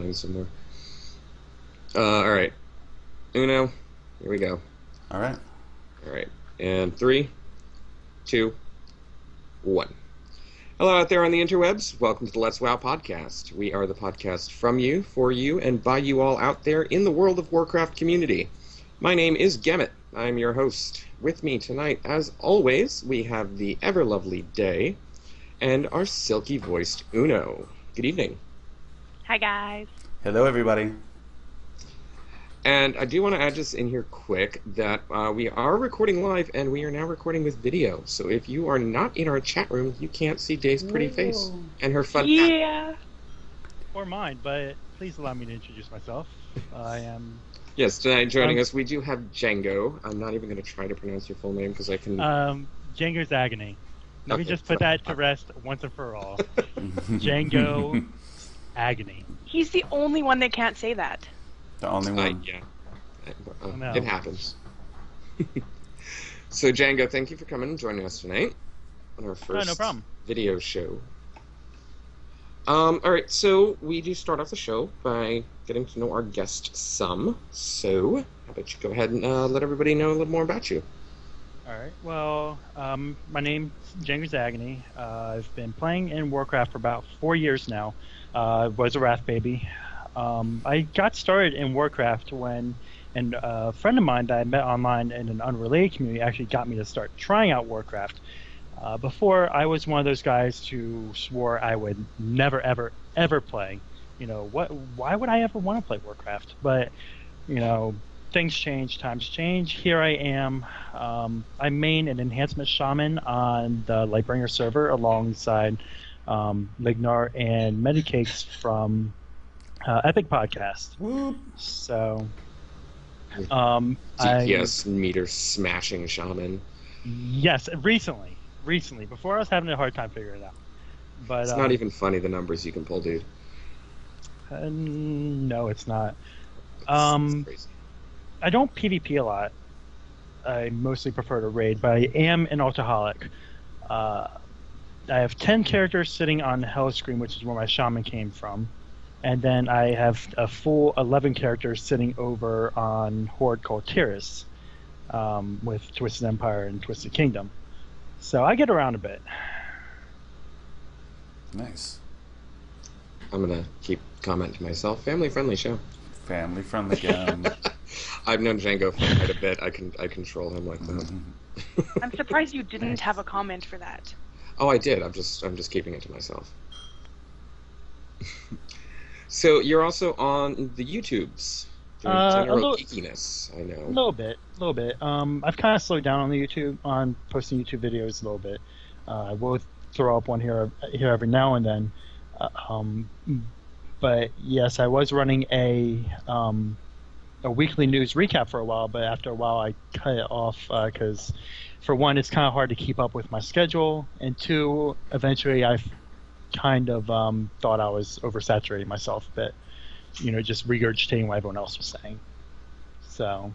find some more. All right. Uno. Here we go. All right. All right. And three, two, one. Hello out there on the interwebs. Welcome to the Let's WoW podcast. We are the podcast from you, for you, and by you all out there in the World of Warcraft community. My name is Gemmet. I'm your host. With me tonight, as always, we have the ever-lovely Day and our silky-voiced Uno. Good evening. Hi, guys. Hello, everybody. And I do want to add just in here quick that we are recording live, and we are now recording with video. So if you are not in our chat room, you can't see Day's pretty face and her fun hat. Yeah. Or mine, but please allow me to introduce myself. I am... Yes, tonight joining us, we do have Django. I'm not even going to try to pronounce your full name because I can... Django's Agony. Let me Okay, just put that to rest once and for all. Django Agony. He's the only one that can't say that. The only one. yeah. No. It happens. So, Django, thank you for coming and joining us tonight on our first no problem. video show. Alright, so we do start off the show by getting to know our guest some. So, how about you go ahead and let everybody know a little more about you. Alright, well, my name's Django's Agony. I've been playing in Warcraft for about 4 years now. I was a Wrath baby. I got started in Warcraft when a friend of mine that I met online in an unrelated community actually got me to start trying out Warcraft. Before, I was one of those guys who swore I would never, ever, ever play. You know, why would I ever want to play Warcraft? But, you know, things change, times change. Here I am. I main an enhancement shaman on the Lightbringer server alongside Lignar and Medicakes from Epic Podcast. Whoop. So, DPS meter smashing shaman. Yes, recently. Before I was having a hard time figuring it out. But It's not even funny the numbers you can pull, dude. No, it's not. It's crazy. I don't PvP a lot. I mostly prefer to raid, but I am an Altaholic. I have 10 characters sitting on Hellscream, which is where my shaman came from. And then I have a full 11 characters sitting over on Horde called Tiris, with Twisted Empire and Twisted Kingdom. So I get around a bit. Nice. I'm going to keep commenting to myself. Family-friendly show. Family friendly game. I've known Django for quite a bit. I control him like that. I'm surprised you didn't have a comment for that. Oh, I did. I'm just keeping it to myself. So you're also on the YouTubes. Doing general geekiness, I know. A little bit. I've kind of slowed down on the YouTube, on posting YouTube videos a little bit. I will throw up one here every now and then. But yes, I was running a weekly news recap for a while, but after a while I cut it off because, for one, it's kind of hard to keep up with my schedule, and two, eventually I kind of thought I was oversaturating myself a bit. You know, just regurgitating what everyone else was saying. So.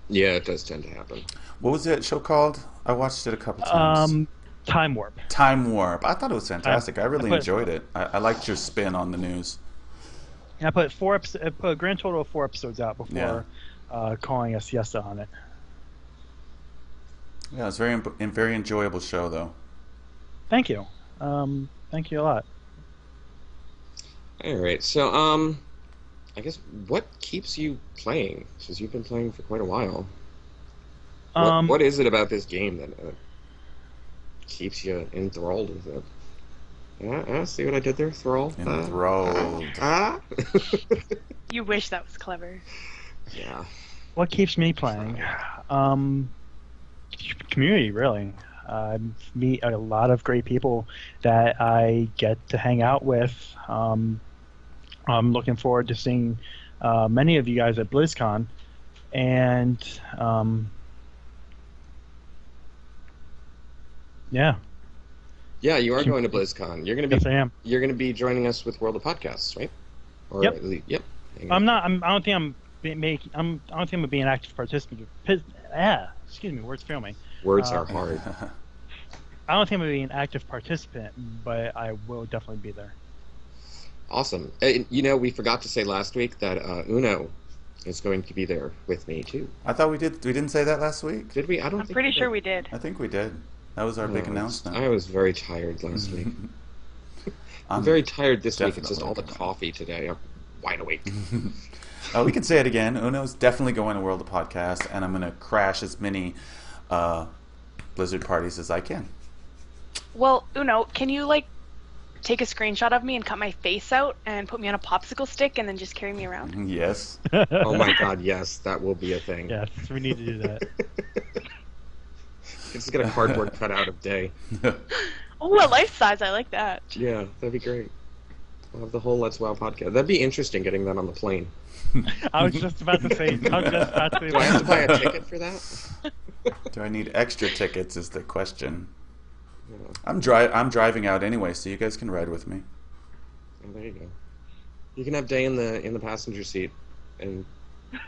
Yeah, it does tend to happen. What was that show called? I watched it a couple times. Time Warp. Time Warp. I thought it was fantastic. I really enjoyed it. I liked your spin on the news. I put I put a grand total of 4 episodes out before calling a siesta on it. Yeah, it's very enjoyable show, though. Thank you. Thank you a lot. All right, so I guess what keeps you playing? Since you've been playing for quite a while. What is it about this game that keeps you enthralled with it? See what I did there? Thrall? Enthralled. You wish that was clever. Yeah. What keeps me playing? Community, really. I meet a lot of great people that I get to hang out with. I'm looking forward to seeing many of you guys at BlizzCon, and yeah. Yeah, you are going to BlizzCon. You're going to be. Yes, I am. You're going to be joining us with World of Podcasts, right? Or Yep. At least, yep. I'm not. I don't think I'm making. I don't think I'm gonna be an active participant. Excuse me. Words fail me. Words are hard. I don't think I'm gonna be an active participant, but I will definitely be there. Awesome. We forgot to say last week that Uno is going to be there with me too. I thought we did. We didn't say that last week. Did we? I don't I'm think pretty we sure did. we did. I think we did. That was our big announcement. I was very tired last week. I'm I'm very tired this week. It's just definitely all the going. coffee today. I'm wide awake. We can say it again. Uno's definitely going to World of Podcast, and I'm going to crash as many Blizzard parties as I can. Well, Uno, can you take a screenshot of me and cut my face out and put me on a popsicle stick and then just carry me around? Yes. Oh my god, yes, that will be a thing. Yes, we need to do that. Just get a cardboard cutout of Day. Oh, a life size. I like that. Yeah, that'd be great. We'll have the whole Let's WoW podcast. That'd be interesting getting that on the plane. I was just about to say. Do I have to buy a ticket for that? Do I need extra tickets is the question. Yeah. I'm driving out anyway, so you guys can ride with me. Oh, there you go. You can have Day in the passenger seat and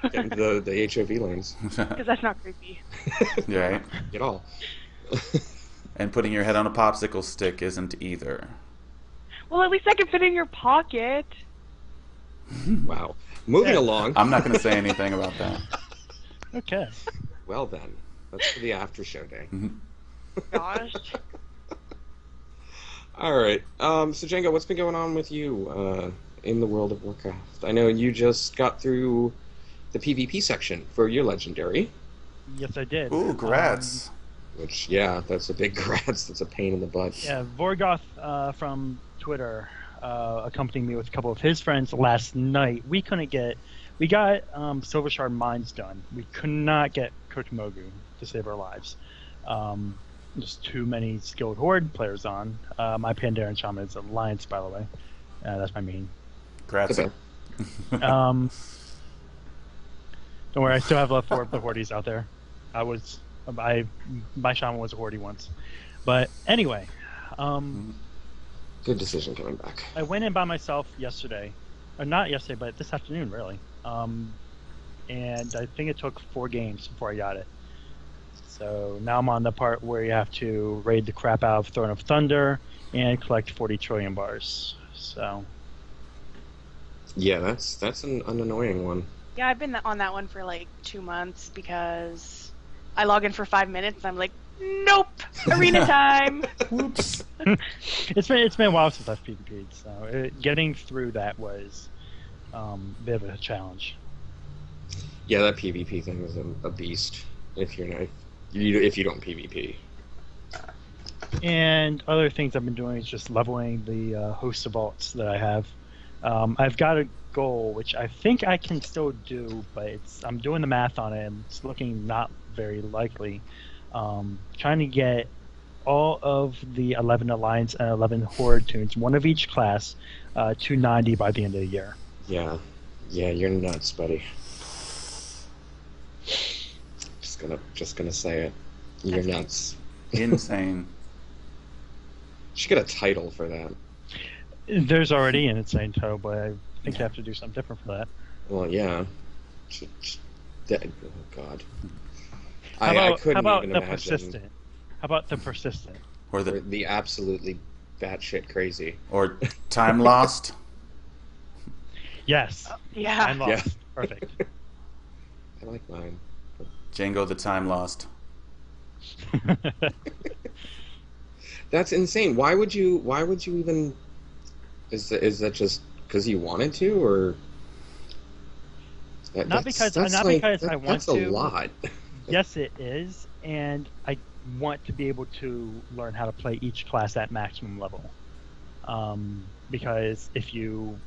get into the HOV lanes. Because that's not creepy. Yeah, right? Get all. And putting your head on a popsicle stick isn't either. Well, at least I can fit in your pocket. Wow. Moving along. I'm not going to say anything about that. Okay. Well then, that's for the after show Day. Gosh. All right. So Django, what's been going on with you in the world of Warcraft? I know you just got through the PvP section for your legendary. Yes, I did. Ooh, grats. Which, yeah, that's a big grats. That's a pain in the butt. Yeah, Vorgoth from Twitter accompanied me with a couple of his friends last night. We got Silver Shard Mines done. We could not get Kotomogu to save our lives. Just too many skilled Horde players on. My Pandaren Shaman is Alliance, by the way. That's my main. Grats. Okay. Don't worry, I still have love for the Hordes out there. My Shaman was a Horde once. But anyway, Good decision coming back. I went in by myself yesterday. Or not yesterday, but this afternoon, really. And I think it took 4 games before I got it. So now I'm on the part where you have to raid the crap out of Throne of Thunder and collect 40 trillion bars. So Yeah, that's an annoying one. Yeah, I've been on that one for 2 months because I log in for 5 minutes and I'm like, nope, arena time. Whoops. it's been a while since I've PvP'd, so getting through that was a bit of a challenge. Yeah, that PvP thing is a beast. If you don't PvP. And other things I've been doing is just leveling the host of vaults that I have. I've got a goal which I think I can still do, but I'm doing the math on it and it's looking not very likely. Trying to get all of the 11 Alliance and 11 Horde tunes, one of each class, to 90 by the end of the year. Yeah, you're nuts, buddy. Just gonna say it. You're nuts. Insane. Should get a title for that. There's already an insane toe, but I think you have to do something different for that. Well, yeah. Oh God. How I about, couldn't how about even the imagine. persistent? How about the persistent? Or Or the the absolutely batshit crazy. or time lost. Yes. Yeah. I'm lost. Yeah. Perfect. I like mine. Django the time lost. That's insane. Why would you even? Is that just because you wanted to, or? Not because I want That's to. a lot. Yes, it is, and I want to be able to learn how to play each class at maximum level. Because if you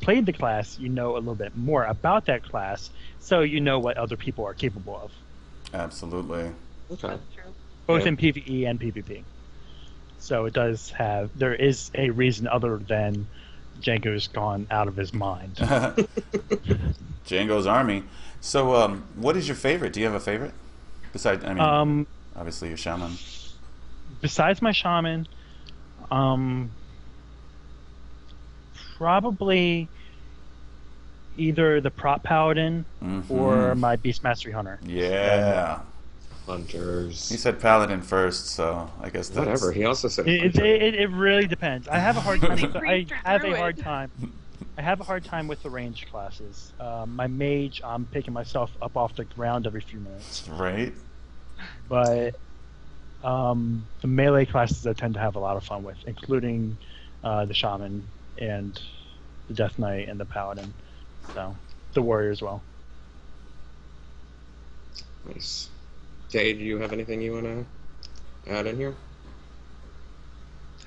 played the class, you know a little bit more about that class, so you know what other people are capable of. Absolutely. Okay. That's true. Both Yeah. in PvE and PvP. So there is a reason other than Django's gone out of his mind. Django's army. So, what is your favorite? Do you have a favorite? Besides, obviously your shaman. Besides my shaman, probably either the prop paladin Mhm. or my beast mastery hunter. Yeah. Hunters. He said paladin first, so I guess that's... Whatever. He also said It, hunter. it, it really depends. I have a hard time. Priest or I have a druid? hard time. I have a hard time with the ranged classes. My mage, I'm picking myself up off the ground every few minutes. Right? But the melee classes I tend to have a lot of fun with, including the shaman and the death knight and the paladin. So the warrior as well. Nice. Jay, do you have anything you want to add in here?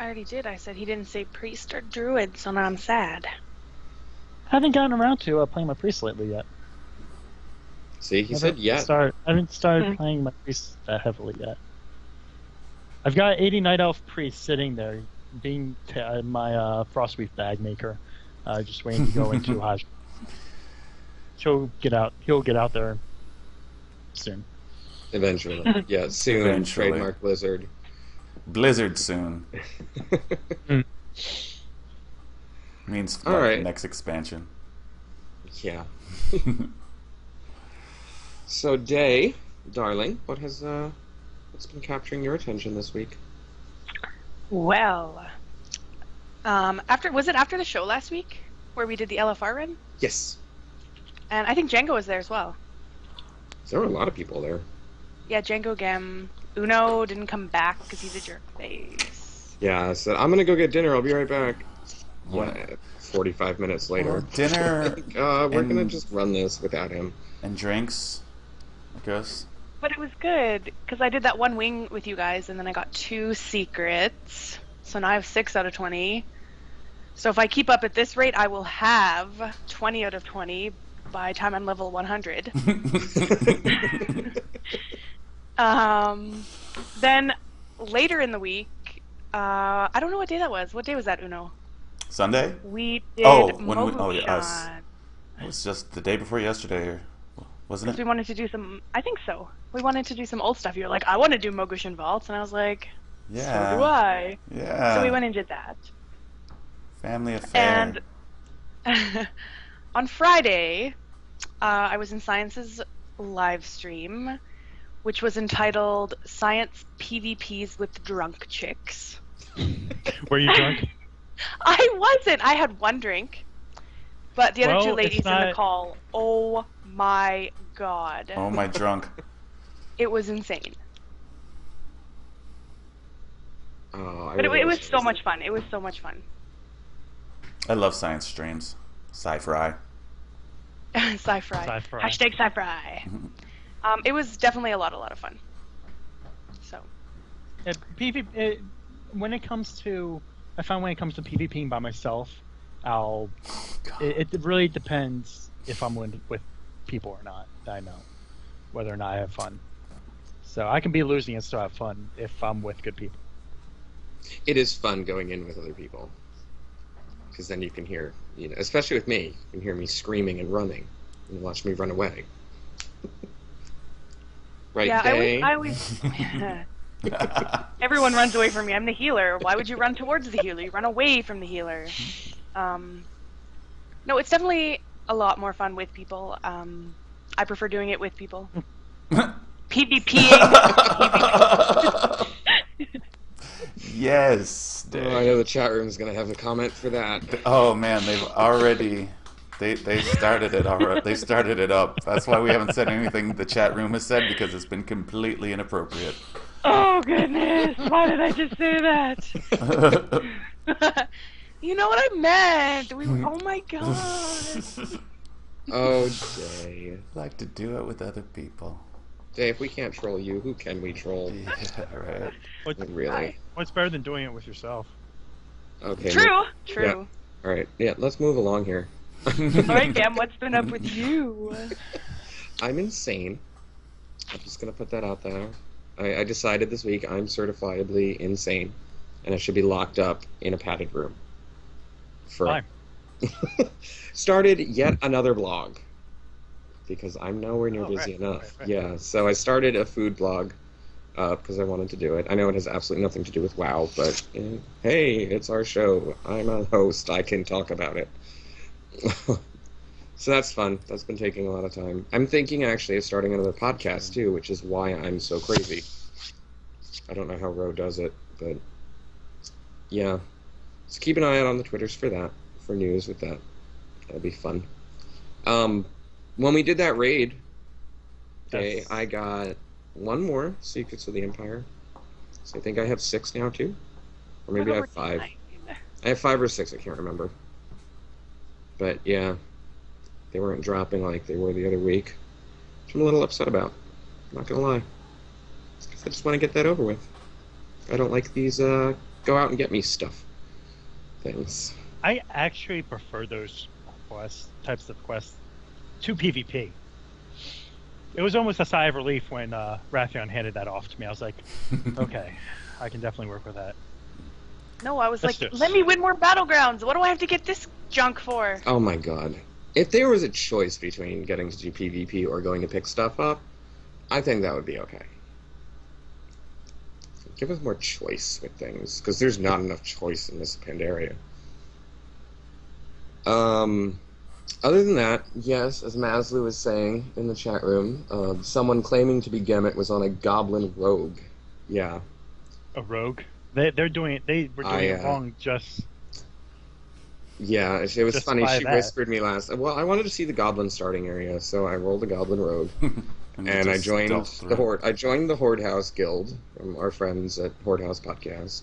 I already did. I said he didn't say priest or druid, so now I'm sad. I haven't gotten around to playing my priest lately yet. See, he I said haven't yeah. I haven't started playing my priest that heavily yet. I've got 80 Night Elf priest sitting there, being my Frostweave bag maker, just waiting to go into Hajj. He'll get out there soon. Eventually. Yeah, soon. Eventually. Trademark Blizzard. Blizzard soon. Means All like right. the next expansion. Yeah. So, Day, darling, what's been capturing your attention this week? Well, was it after the show last week where we did the LFR run? Yes. And I think Django was there as well. There were a lot of people there. Yeah, Django Gem. Uno didn't come back because he's a jerk face. Yeah, I said, I'm going to go get dinner. I'll be right back. Yeah. 45 minutes later. Well, dinner We're going to and- just run this without him. and drinks, I guess. But it was good because I did that one wing with you guys and then I got 2 secrets. So now I have 6 out of 20. So if I keep up at this rate, I will have 20 out of 20 by the time I'm level 100. Then later in the week, I don't know what day that was. What day was that, Uno? Sunday? We did us. It was just the day before yesterday, wasn't Because it? we wanted to do some, I think so. We wanted to do some old stuff. You were like, I want to do Mogushin Vaults. And I was like, Yeah. so do I. Yeah. So we went and did that. Family affair. And on Friday, I was in Science's live stream, which was entitled Science PvPs with Drunk Chicks. Were you drunk? I wasn't. I had 1 drink. But the other Well, 2 it's ladies in not- the call, oh my god. Oh my drunk. It was insane. Oh, I But really it was wish so much fun. It was so much fun. I love science streams. Sci-fi. Sci-fi. Sci-fi. Hashtag sci-fi. It was definitely a lot of fun. So, When it comes to PvPing by myself, it really depends if I'm with people or not. I know whether or not I have fun. So I can be losing and still have fun if I'm with good people. It is fun going in with other people. Because then you can hear, especially with me, you can hear me screaming and running. And watch me run away. Right, yeah, Day? I always everyone runs away from me. I'm the healer. Why would you run towards the healer? You run away from the healer. No, it's definitely a lot more fun with people. I prefer doing it with people. PvPing. Yes. Oh, I know the chat room's going to have a comment for that. Oh man, they've already they started it already. They started it up. That's why we haven't said anything the chat room has said, because it's been completely inappropriate. Oh goodness! Why did I just say that? You know what I meant. Oh my god. Oh, Jay. Like to do it with other people. Jay, if we can't troll you, who can we troll? Yeah, right. Really? What's better than doing it with yourself? Okay. True. Yeah. All right. Yeah, let's move along here. Alright, Cam, what's been up with you? I'm insane. I'm just going to put that out there. I decided this week I'm certifiably insane, and I should be locked up in a padded room. Fine. Started yet another blog, because I'm nowhere near Oh, busy right, enough. right. Yeah, so I started a food blog because I wanted to do it. I know it has absolutely nothing to do with WoW, but hey, it's our show. I'm a host. I can talk about it. So that's fun. That's been taking a lot of time. I'm thinking actually of starting another podcast too, which is why I'm so crazy. I don't know how Ro does it, but yeah. So keep an eye out on the Twitters for that, for news with that. That'll be fun. When we did that raid day, Yes. I got one more Secrets of the Empire. So I think I have 6 now too, or maybe I have 5. I have 5 or 6. I can't remember. But yeah, they weren't dropping like they were the other week, which I'm a little upset about. I'm not gonna lie. 'Cause I just want to get that over with. I don't like these go out and get me stuff things. I actually prefer those types of quests to PvP. It was almost a sigh of relief when Raytheon handed that off to me. I was like, okay, I can definitely work with that. No, I was Let's like, do it. let me win more battlegrounds. What do I have to get this junk for? Oh my god. If there was a choice between getting to do PvP or going to pick stuff up, I think that would be okay. Give us more choice with things, because there's not enough choice in this Pandaria. Other than that, yes, as Maslow was saying in the chat room, someone claiming to be Gemmet was on a goblin rogue. Yeah. A rogue. They were doing it wrong. Just Yeah, it was Just funny. by She that. whispered me last. Well, I wanted to see the goblin starting area, so I rolled a goblin rogue, And you and I just joined stealth the through. Horde. I joined the Horde House Guild from our friends at Horde House Podcast,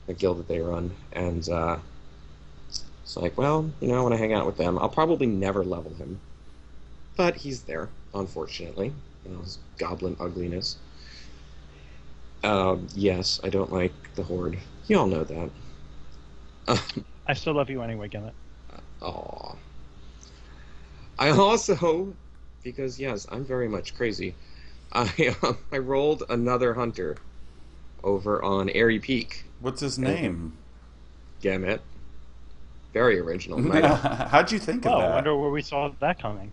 the guild that they run, and it's like, well, you know, I want to hang out with them. I'll probably never level him, but he's there, unfortunately. You know, his goblin ugliness. Yes, I don't like the Horde. You all know that. I still love you anyway, Gimmet. Aw. I also, because yes, I'm very much crazy. I rolled another hunter over on Airy Peak. What's his name? Gamut. Very original. Because How'd you think Well, of I that? wonder where we saw that coming.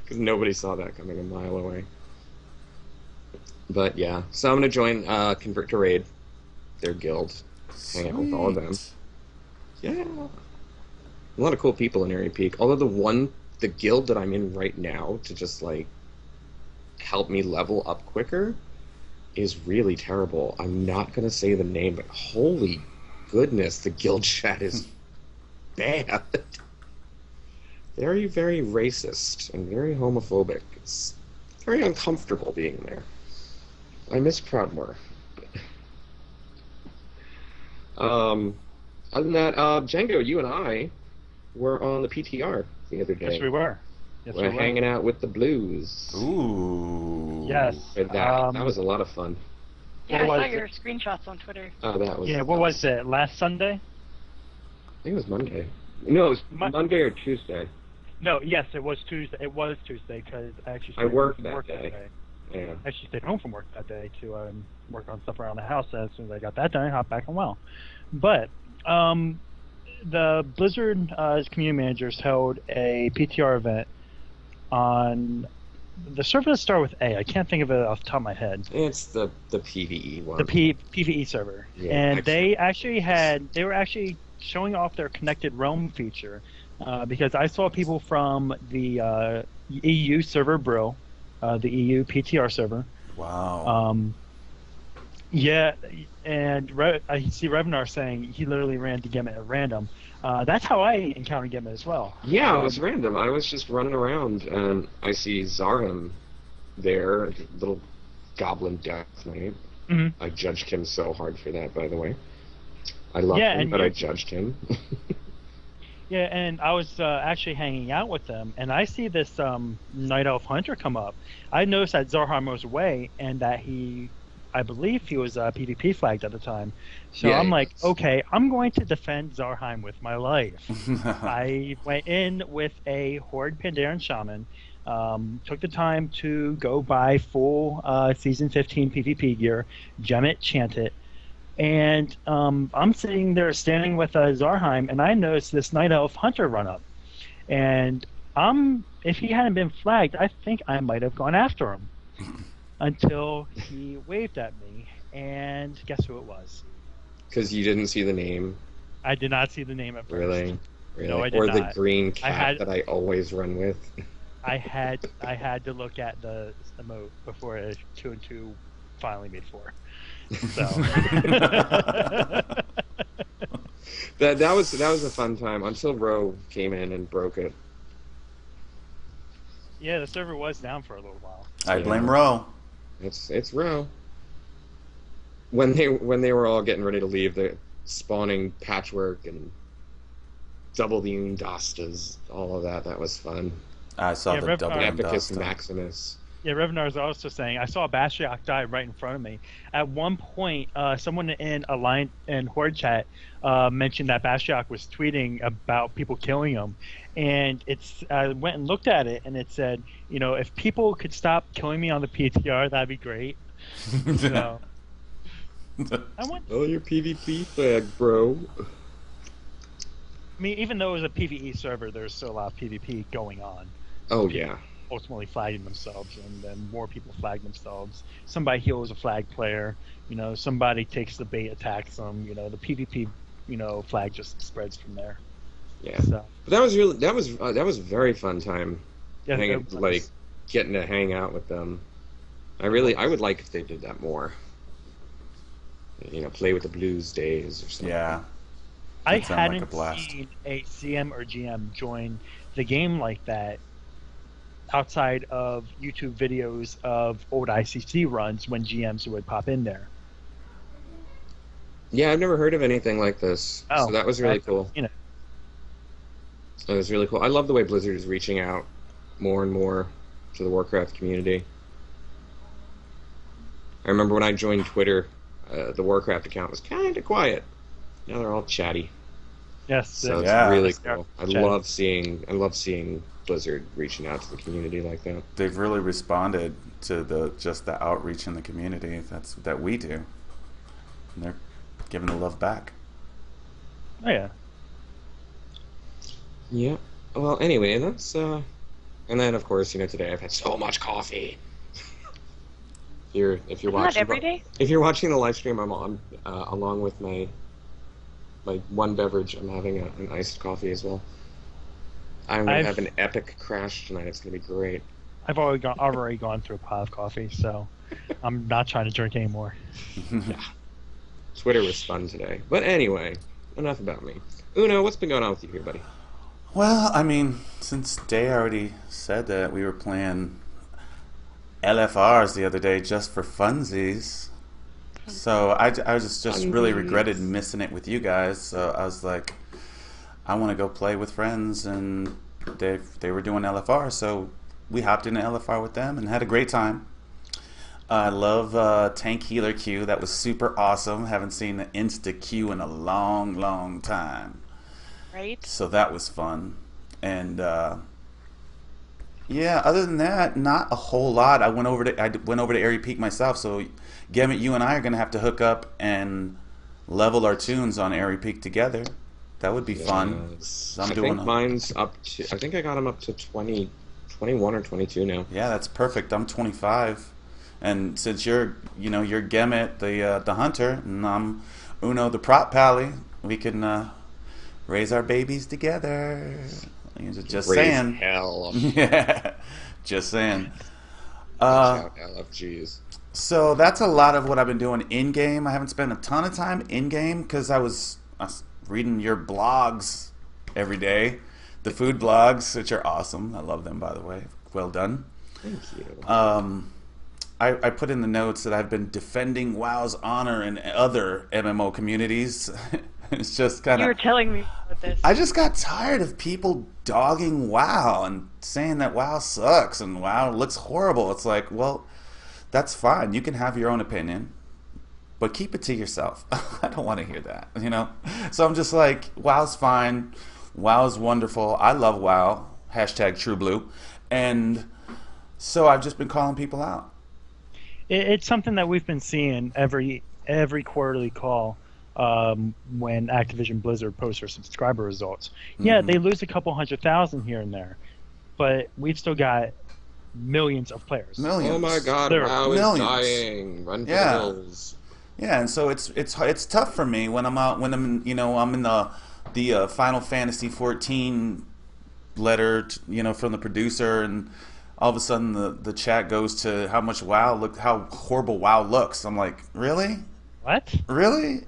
nobody saw that coming a mile away. But yeah, so I'm gonna join Convert to Raid, their guild. Hang out with all of them. Sweet. Yeah. A lot of cool people in Airy Peak. Although the guild that I'm in right now to just like help me level up quicker is really terrible. I'm not gonna say the name, but holy goodness, the guild chat is bad. Very, very racist and very homophobic. It's very uncomfortable being there. I miss Proudmoore. Other than that, Django, you and I were on the PTR the other day. Yes, we were. Yes, We're we were. hanging out with the Blues. Ooh. Yes. And that was a lot of fun. Yeah, I What saw was your it? screenshots on Twitter. Oh, that was. Yeah, what was it? Last Sunday? I think it was Monday. No, it was Monday or Tuesday. No, yes, it was Tuesday. It was Tuesday because I actually I stayed worked home from that work day. Yeah. I actually stayed home from work that day to work on stuff around the house. And as soon as I got that done, I hopped back on WoW. But the Blizzard community managers held a PTR event on the server that started with A. I can't think of it off the top of my head. It's the PvE one. The PvE server, Yeah, and they excellent. were actually showing off their connected realm feature because I saw people from the EU server Brill, the EU PTR server. Wow. Yeah, and I see Revenar saying he literally ran to Gimmet at random. That's how I encountered Gimmet as well. Yeah, it was random. I was just running around, and I see Zarham there, little goblin death knight. Mhm. I judged him so hard for that, by the way. I loved Yeah, him, and but you- I judged him. Yeah, and I was actually hanging out with them, and I see this Night Elf Hunter come up. I noticed that Zarham was away, and that I believe he was PvP flagged at the time. So Yeah, I'm he like, was. okay, I'm going to defend Zarheim with my life. I went in with a Horde Pandaren Shaman, took the time to go buy full Season 15 PvP gear, gem it, chant it, and I'm sitting there standing with Zarheim, and I noticed this Night Elf Hunter run up. And if he hadn't been flagged, I think I might have gone after him until he waved at me, and guess who it was? Because you didn't see the name, I did not see the name at first. really? Really? No, I did Or the not. green I cat had that I always run with. I had to look at the emote before 2 and 2 finally made 4. So That was a fun time until Ro came in and broke it. yeah, the server was down for a little while. I blame Yeah. Ro. It's Ro. When they were all getting ready to leave, the spawning patchwork and double the Undastas, all of that was fun. I saw Yeah, the Rev- double Epicus Undasta. Maximus. Yeah, Revenar is also saying I saw Bashiok die right in front of me. At one point, someone in Alliance and Horde chat mentioned that Bashiok was tweeting about people killing him, and I went and looked at it, and it said, if people could stop killing me on the PTR, that'd be great. So I went. Oh, your PvP flag, bro. I mean, even though it was a PVE server, there's still a lot of PvP going on. Oh yeah. Ultimately flagging themselves, and then more people flag themselves. Somebody heals a flag player, somebody takes the bait, attacks them, the PvP, flag just spreads from there. Yeah. So, But that was a very fun time. yeah, Getting to hang out with them. I would like if they did that more. Play with the Blues days or something. Yeah. I That sounded like a hadn't blast. seen a CM or GM join the game like that outside of YouTube videos of old ICC runs when GMs would pop in there. Yeah, I've never heard of anything like this. So that was really cool. It was really cool. I love the way Blizzard is reaching out more and more to the Warcraft community. I remember when I joined Twitter, the Warcraft account was kind of quiet. Now they're all chatty. Yes, So Yeah. it's really Yeah. cool. I Chatty. love seeing Blizzard reaching out to the community like that. They've really responded to the outreach in the community that we do. And they're giving the love back. Oh yeah. Yeah. Well, anyway, that's and then of course, today I've had so much coffee. If you're Not watching every day. If you're watching the live stream, I'm on along with my one beverage. I'm having an iced coffee as well. I'm gonna have an epic crash tonight. It's gonna be great. I've already gone through a pot of coffee, so I'm not trying to drink anymore. Yeah. Twitter was fun today. But anyway, enough about me. Uno, what's been going on with you here, buddy? Well, I mean, since Day already said that we were playing LFRs the other day just for funsies, so I just really regretted missing it with you guys. So I was like, I want to go play with friends, and they were doing LFR, so we hopped in an LFR with them and had a great time. I love Tank Healer Q. That was super awesome. Haven't seen the Insta Q in a long, long time. Right? So that was fun. And yeah, other than that, not a whole lot. I went over to Airy Peak myself. So Gemmet, you and I are gonna have to hook up and level our tunes on Airy Peak together. That would be fun. So I think mine's up to. I think I got him up to 20, 21 or 22 now. Yeah, that's perfect. I'm 25, and since you're Gemmet, the hunter, and I'm Uno, the prop pally, we can raise our babies together. Just Raise saying. hell. Yeah, just saying. Watch out, LFGs. So that's a lot of what I've been doing in game. I haven't spent a ton of time in game because I was reading your blogs every day, the food blogs, which are awesome. I love them, by the way. Well done. Thank you. I put in the notes that I've been defending WoW's honor in other MMO communities. It's just kind You were of. telling me about this. I just got tired of people dogging WoW and saying that WoW sucks and WoW looks horrible. It's like, well, that's fine. You can have your own opinion, but keep it to yourself. I don't want to hear that, So I'm just like, WoW's fine. WoW's wonderful. I love WoW. Hashtag True Blue. And so I've just been calling people out. It's something that we've been seeing every quarterly call when Activision Blizzard posts their subscriber results. Yeah, they lose a couple 100,000 here and there, but we've still got millions of players. Millions. Oh my God! There are WoW is millions. dying. Run for Yeah. the hills. Yeah, and so it's tough for me when I'm out, when I'm in the the Final Fantasy 14 letter, from the producer, and all of a sudden the chat goes to how much how horrible WoW looks. I'm like, really? What? Really?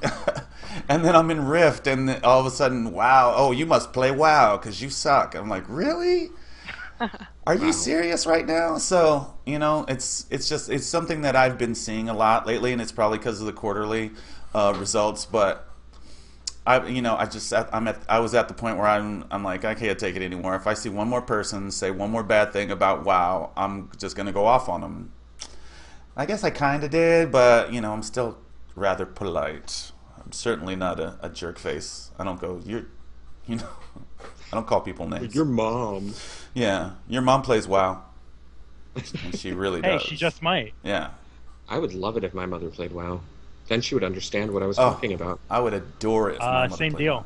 And then I'm in Rift, and then all of a sudden, WoW. Oh, you must play WoW because you suck. I'm like, really? Are you serious right now? So it's something that I've been seeing a lot lately, and it's probably because of the quarterly results. But I was at the point where I'm like, I can't take it anymore. If I see one more person say one more bad thing about WoW, I'm just gonna go off on them. I guess I kind of did, but I'm still rather polite. I'm certainly not a jerk face. I don't go, I don't call people names. Your mom. Yeah, your mom plays WoW. And she really Hey, does. she just might. Yeah. I would love it if my mother played WoW. Then she would understand what I was talking about. I would adore it if my mother Same played deal. WoW.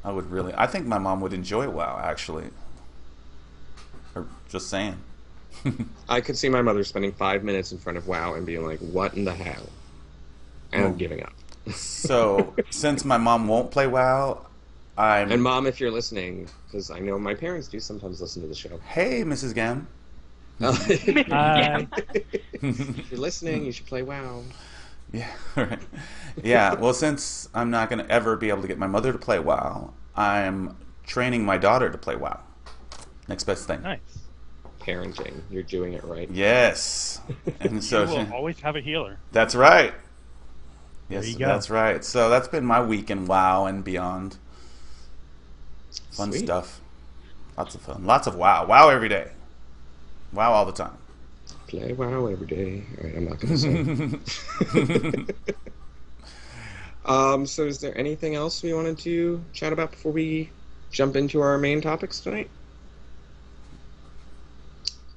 I would really. I think my mom would enjoy WoW, actually. Or just saying. I could see my mother spending 5 minutes in front of WoW and being like, what in the hell? And giving up. So, since my mom won't play WoW, And Mom, if you're listening, because I know my parents do sometimes listen to the show. Hey, Mrs. Gam. If you're listening, you should play WoW. Yeah, right. Yeah, well, since I'm not going to ever be able to get my mother to play WoW, I'm training my daughter to play WoW. Next best thing. Nice. Parenting. You're doing it right. Yes. And so You will always have a healer. That's right. There Yes, you go. that's right. So that's been my week in WoW and beyond. Fun Sweet. stuff. Lots of fun. Lots of WoW. WoW every day. WoW all the time. Play WoW every day. All right, I'm not going to say. So is there anything else we wanted to chat about before we jump into our main topics tonight?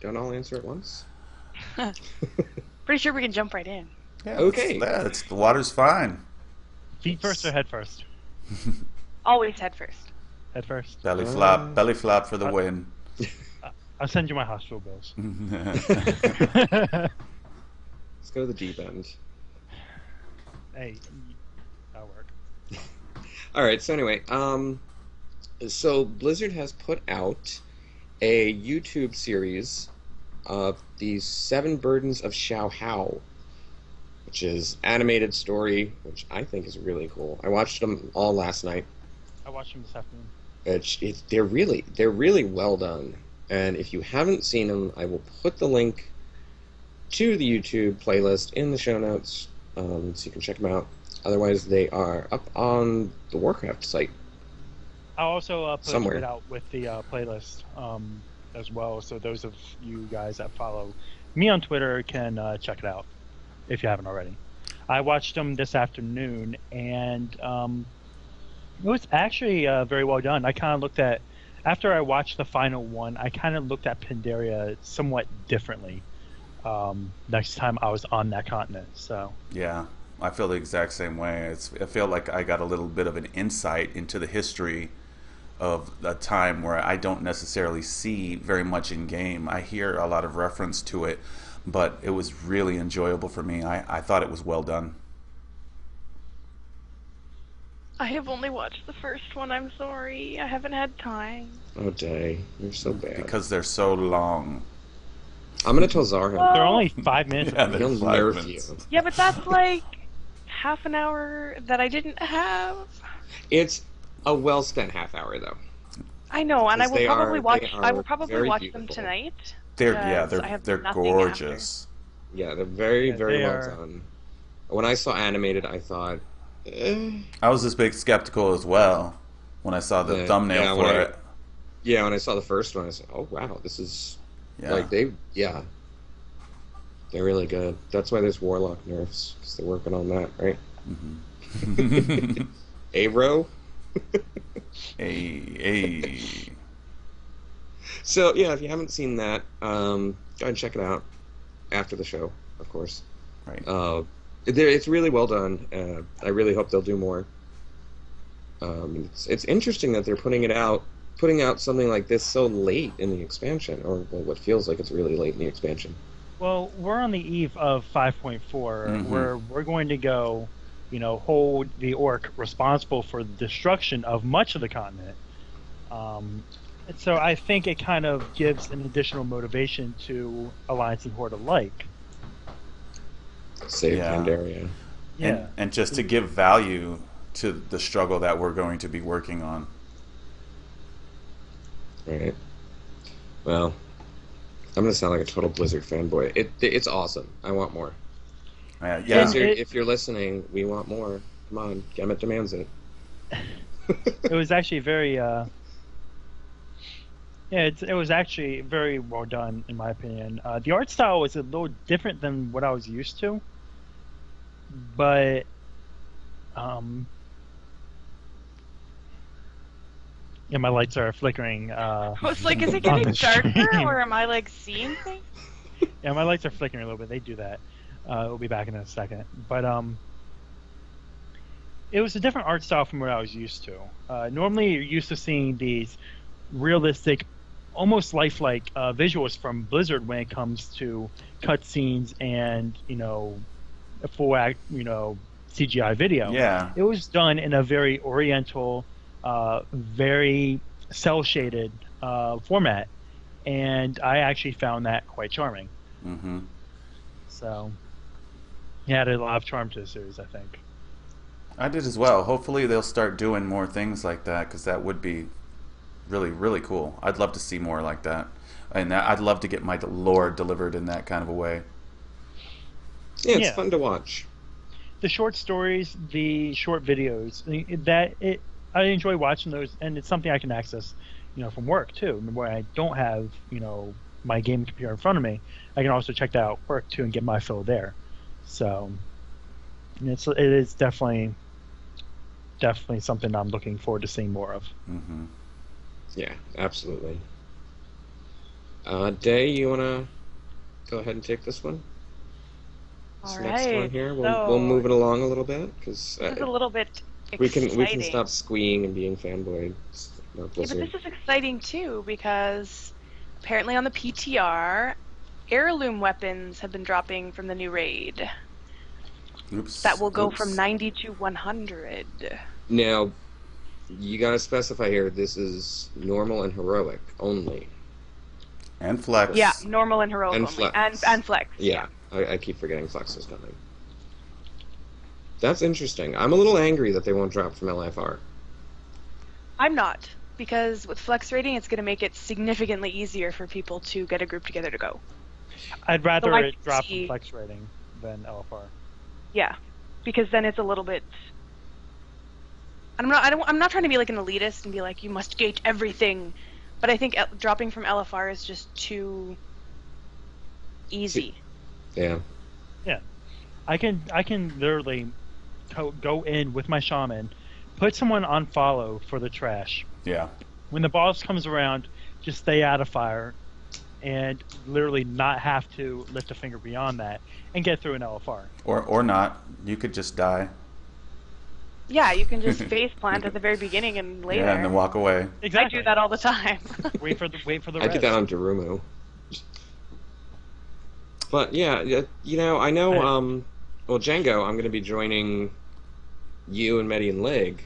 Don't all answer at once? Pretty sure we can jump right in. Yeah, Okay. The water's fine. Feet first or head first? Always head first. Head first. Belly flop for the win. I'll send you my hospital bills. Let's go to the deep end. Hey, that'll work. All right. So anyway, so Blizzard has put out a YouTube series of the 7 Burdens of Xiao Hao, which is animated story, which I think is really cool. I watched them all last night. I watched them this afternoon. They're really well done. And if you haven't seen them, I will put the link to the YouTube playlist in the show notes, so you can check them out. Otherwise, they are up on the Warcraft site. I'll also put Somewhere. it out with the playlist as well, so those of you guys that follow me on Twitter can check it out if you haven't already. I watched them this afternoon, and it was actually very well done. I kind of looked at, after I watched the final one, I kind of looked at Pandaria somewhat differently next time I was on that continent. So Yeah, I feel the exact same way. I feel like I got a little bit of an insight into the history of a time where I don't necessarily see very much in game. I hear a lot of reference to it, but it was really enjoyable for me. I thought it was well done. I have only watched the first one. I'm sorry. I haven't had time. Oh, Day, you're so bad. Because they're so long. I'm gonna tell Zarhan. they're only 5 minutes. Yeah, they're He'll 5 nerf minutes. you. Yeah, but that's like half an hour that I didn't have. It's a well-spent half hour, though. I know, and I Because will probably watch. they I will are probably very watch them beautiful. tonight. They're because I have nothing gorgeous. Yeah, they're very, Yeah, very they well are. done. When I saw animated, I thought, I was this big skeptical as well when I saw the Yeah, thumbnail yeah, for when it. yeah, when I saw the first one, I said, oh, wow, this is, Yeah. they're really good. That's why there's Warlock nerfs, because they're working on that, right? Mhm. Avro? Hey. So, yeah, if you haven't seen that, go ahead and check it out after the show, of course. Right. It's really well done. I really hope they'll do more. It's interesting that they're putting out something like this so late in the expansion, or what feels like it's really late in the expansion. Well, we're on the eve of 5.4, Mhm. where we're going to go hold the orc responsible for the destruction of much of the continent. And so I think it kind of gives an additional motivation to Alliance and Horde alike. Save Yeah. Pandaria. Yeah. And just to give value to the struggle that we're going to be working on. Right. Well, I'm gonna sound like a total Blizzard fanboy. It's awesome. I want more. Yeah. And If you're listening, we want more. Come on, Gambit demands it. It was actually very it was actually very well done in my opinion. The art style was a little different than what I was used to, but yeah, my lights are flickering. I was like, is it on getting the darker, stream. or am I like seeing things? Yeah, my lights are flickering a little bit. They do that. We'll be back in a second. But it was a different art style from what I was used to. Normally, you're used to seeing these realistic, almost lifelike visuals from Blizzard when it comes to cutscenes and a full act CGI video. Yeah. It was done in a very oriental, very cell shaded format, and I actually found that quite charming. Mm-hmm. So, yeah, it added a lot of charm to the series, I think. I did as well. Hopefully they'll start doing more things like that, because that would be really, really cool. I'd love to see more like that. And I'd love to get my lore delivered in that kind of a way. Yeah, it's Yeah. fun to watch. The short stories, the short videos, I enjoy watching those, and it's something I can access, from work too. Where I don't have, my gaming computer in front of me, I can also check that out at work too and get my fill there. So, it is definitely something I'm looking forward to seeing more of. Mm-hmm. Yeah, absolutely. Day, you wanna go ahead and take this one? This All next one right, here, so we'll move it along a little bit because this is a little bit we exciting. can stop squeeing and being fanboys. No, Yeah, but Blizzard. this is exciting too because apparently on the PTR, heirloom weapons have been dropping from the new raid. Oops. That will go Oops. from 90 to 100. Now, you gotta specify here. This is normal and heroic only. And flex. Yeah, normal and heroic And only, flex. and flex. Yeah, I keep forgetting Flex is coming. That's interesting. I'm a little angry that they won't drop from LFR. I'm not, because with flex rating, it's going to make it significantly easier for people to get a group together to go. I'd rather I it can drop see- from flex rating than LFR. Yeah, because then it's a little bit. I'm not trying to be like an elitist and be like you must gate everything, but I think dropping from LFR is just too easy. Yeah. I can literally go in with my shaman, put someone on follow for the trash. Yeah. When the boss comes around, just stay out of fire, and literally not have to lift a finger beyond that, and get through an LFR. Or not. You could just die. Yeah, you can just face plant at the very beginning and lay Yeah, there. and then walk away. Exactly. I do that all the time. Wait for the I did rest. that on Darumu. But yeah, I know. Well, Django, I'm going to be joining you and Medi and Leg,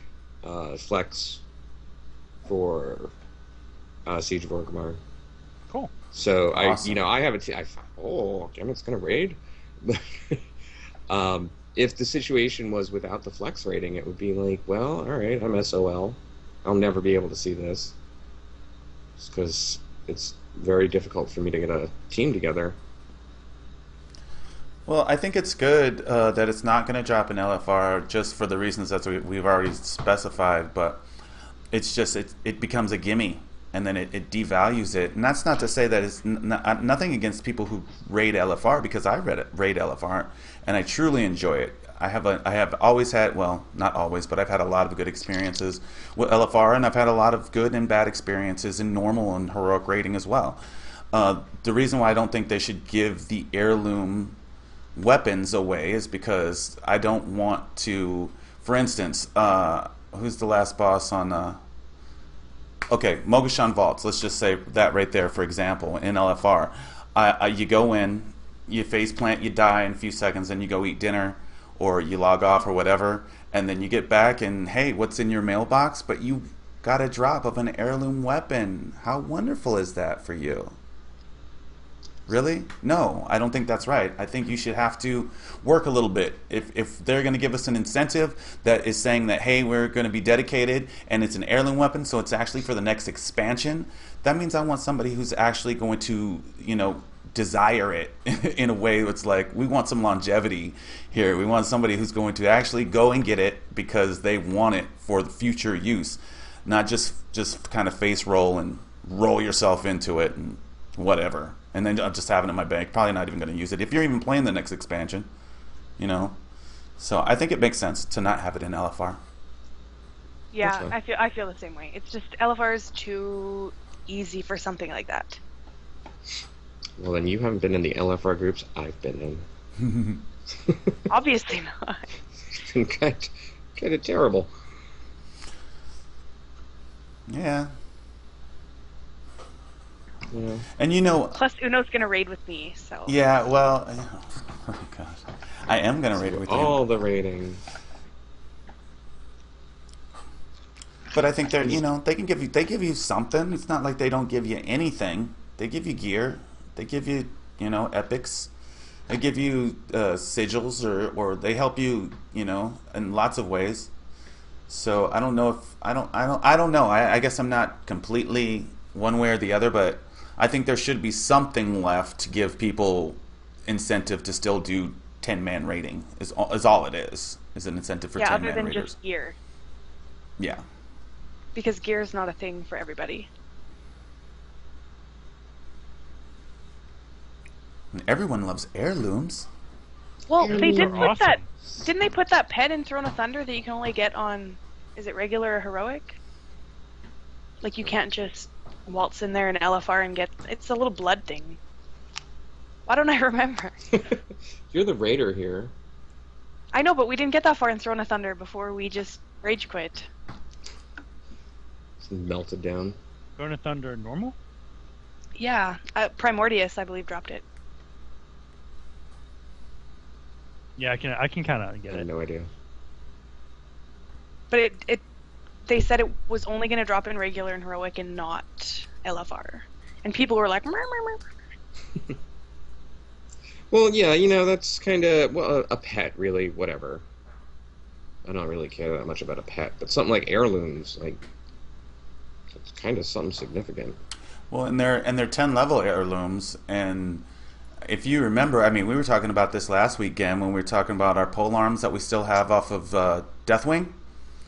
Flex, for Siege of Orgrimmar. Cool. So Awesome. I have a damn, it's going to raid. If the situation was without the Flex rating, it would be like, well, all right, I'm SOL. I'll never be able to see this, because it's very difficult for me to get a team together. Well, I think it's good that it's not going to drop in LFR just for the reasons that we've already specified, but it's just it becomes a gimme, and then it devalues it. And that's not to say that it's nothing against people who raid LFR, because I raid LFR, and I truly enjoy it. I have always had, well, not always, but I've had a lot of good experiences with LFR, and I've had a lot of good and bad experiences in normal and heroic raiding as well. The reason why I don't think they should give the heirloom weapons away is because I don't want to, for instance, who's the last boss on okay, Mogashan Vaults, let's just say that right there, for example, in LFR. You go in, you face plant, you die in a few seconds, and you go eat dinner, or you log off or whatever, and then you get back and hey, what's in your mailbox? But you got a drop of an heirloom weapon. How wonderful is that for you? Really? No, I don't think that's right. I think you should have to work a little bit. If they're going to give us an incentive that is saying that, hey, we're going to be dedicated and it's an heirloom weapon, so it's actually for the next expansion, that means I want somebody who's actually going to, desire it in a way that's like, we want some longevity here. We want somebody who's going to actually go and get it because they want it for the future use, not just kind of face roll and roll yourself into it and whatever. And then I'm just having it in my bank, probably not even going to use it if you're even playing the next expansion, So I think it makes sense to not have it in LFR. Yeah, Okay. I feel the same way. It's just LFR is too easy for something like that. Well, then you haven't been in the LFR groups I've been in. Obviously not. It's been kind of terrible. Yeah. Yeah. And Plus, Uno's gonna raid with me, so. yeah, well, oh gosh, I am gonna rate it with All you. the rating. But I think they give you something. It's not like they don't give you anything. They give you gear. They give you epics. They give you sigils, or they help you in lots of ways. So I don't know if I don't know. I guess I'm not completely one way or the other, but I think there should be something left to give people incentive to still do 10-man rating. Is all it is an incentive for Yeah, 10-man other than raiders. just gear. Yeah. Because gear is not a thing for everybody. And everyone loves heirlooms. Well, they Heirlooms did are put that. awesome. Didn't they put that pet in Throne of Thunder that you can only get on? Is it regular or heroic? Like you can't just waltz in there in LFR and get. It's a little blood thing. Why don't I remember? You're the raider here. I know, but we didn't get that far in Throne of Thunder before we just rage quit. It's melted down. Throne of Thunder normal? Yeah, Primordius, I believe, dropped it. Yeah, I can kind of I get have it. no idea. But they said it was only going to drop in regular and heroic and not LFR. And people were like, "Mer, mer, mer." Well, yeah, that's kind of a pet, really. Whatever. I don't really care that much about a pet, but something like heirlooms, like it's kind of something significant. Well, and they're 10 level heirlooms, and if you remember, I mean, we were talking about this last weekend when we were talking about our pole arms that we still have off of Deathwing.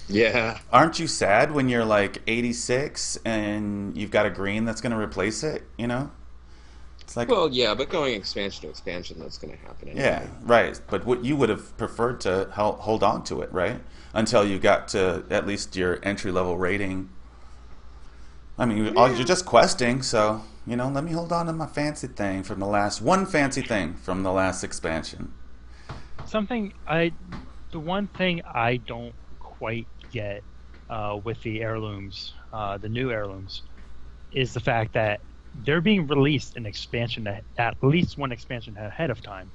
Yeah. Aren't you sad when you're like 86 and you've got a green that's going to replace it? It's like, Well, yeah, but going expansion to expansion, that's going to happen anyway. yeah, right. But what you would have preferred to hold on to it, right? Until you got to at least your entry level rating. I mean, you're just questing, so let me hold on to my fancy thing from the last expansion. The one thing I don't quite get with the heirlooms, the new heirlooms, is the fact that they're being released in expansion at least one expansion ahead of time.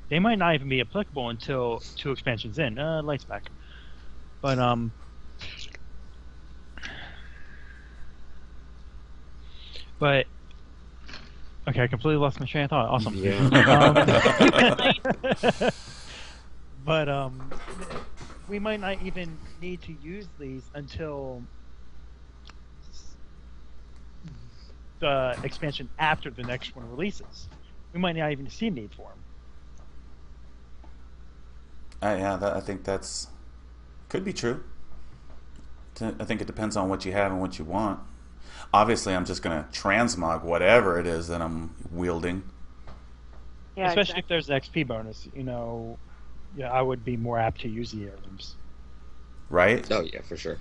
They might not even be applicable until 2 expansions in. Lights back. But okay, I completely lost my train of thought. Awesome. Yeah. But we might not even need to use these until the expansion after the next one releases. We might not even see a need for them. Yeah, I think that's could be true. I think it depends on what you have and what you want. Obviously, I'm just going to transmog whatever it is that I'm wielding. Yeah, Especially exactly. if there's an XP bonus, yeah, I would be more apt to use the heirlooms. Right? Oh, yeah, for sure.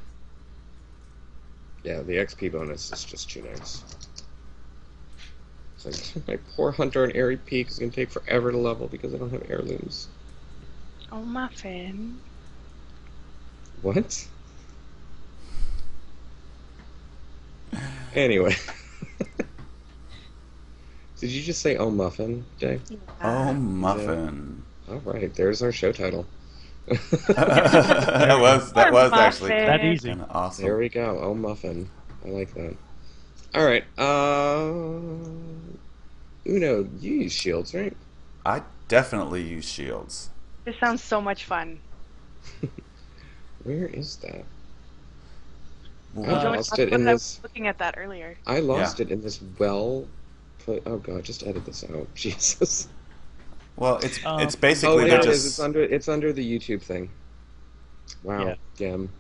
Yeah, the XP bonus is just too nice. It's like, my poor hunter on Airy Peak is going to take forever to level because I don't have heirlooms. Oh, Muffin. What? Anyway. Did you just say, oh, Muffin, Jay? Oh, Muffin. All right, there's our show title. that was actually Muffin. That easy. kind of awesome. There we go. Oh, Muffin. I like that. All right. Uno, you use shields, right? I definitely use shields. This sounds so much fun. Where is that? Well, I Joey, lost it I in was this. looking at that earlier. I lost it in this well. Oh god, just edit this out. Jesus. well, it's Um, it's Oh, basically there they're it is. just It's under the YouTube thing. Wow, Yeah. Gem.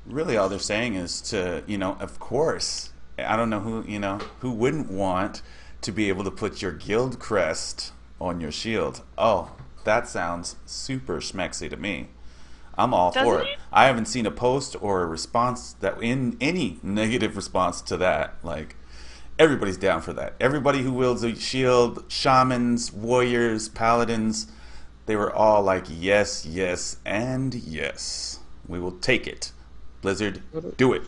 really all they're saying is to, of course, I don't know who wouldn't want to be able to put your guild crest on your shield. Oh, that sounds super schmexy to me. I'm all for Doesn't it. it? I haven't seen a post or a response that in any negative response to that. Like, everybody's down for that. Everybody who wields a shield, shamans, warriors, paladins, they were all like, yes, yes, and yes. We will take it. Blizzard, do it.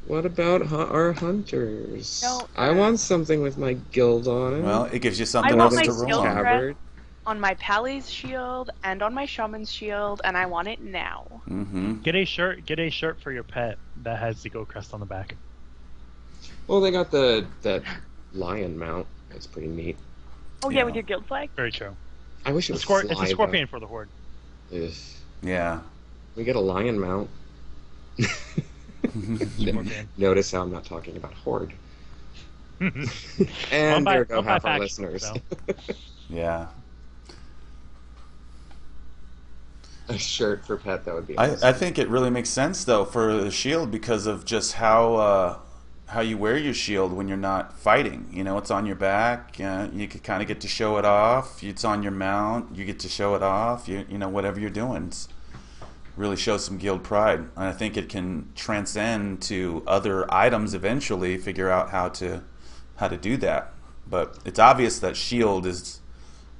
What about our hunters? No, I want something with my guild on it. Well, it gives you I something want else my to roll guild on. crest Tabard. on my Pally's shield and on my Shaman's shield, and I want it now. Mm-hmm. Get a shirt for your pet that has the gold crest on the back. Well, they got that lion mount. That's pretty neat. Oh yeah, Yeah. with your guild flag. Very true. I wish it It's was a scorpion for the horde. Ugh. Yeah. We get a lion mount. Scorpion. Notice how I'm not talking about horde. One And by- there go one by half our faction, listeners. so. Yeah. A shirt for pet, that would be I awesome. think it really makes sense though for the shield because of just how you wear your shield when you're not fighting. It's on your back. You could kind of get to show it off. It's on your mount. You get to show it off. Whatever you're doing, really shows some guild pride. And I think it can transcend to other items eventually. Figure out how to do that. But it's obvious that shield is,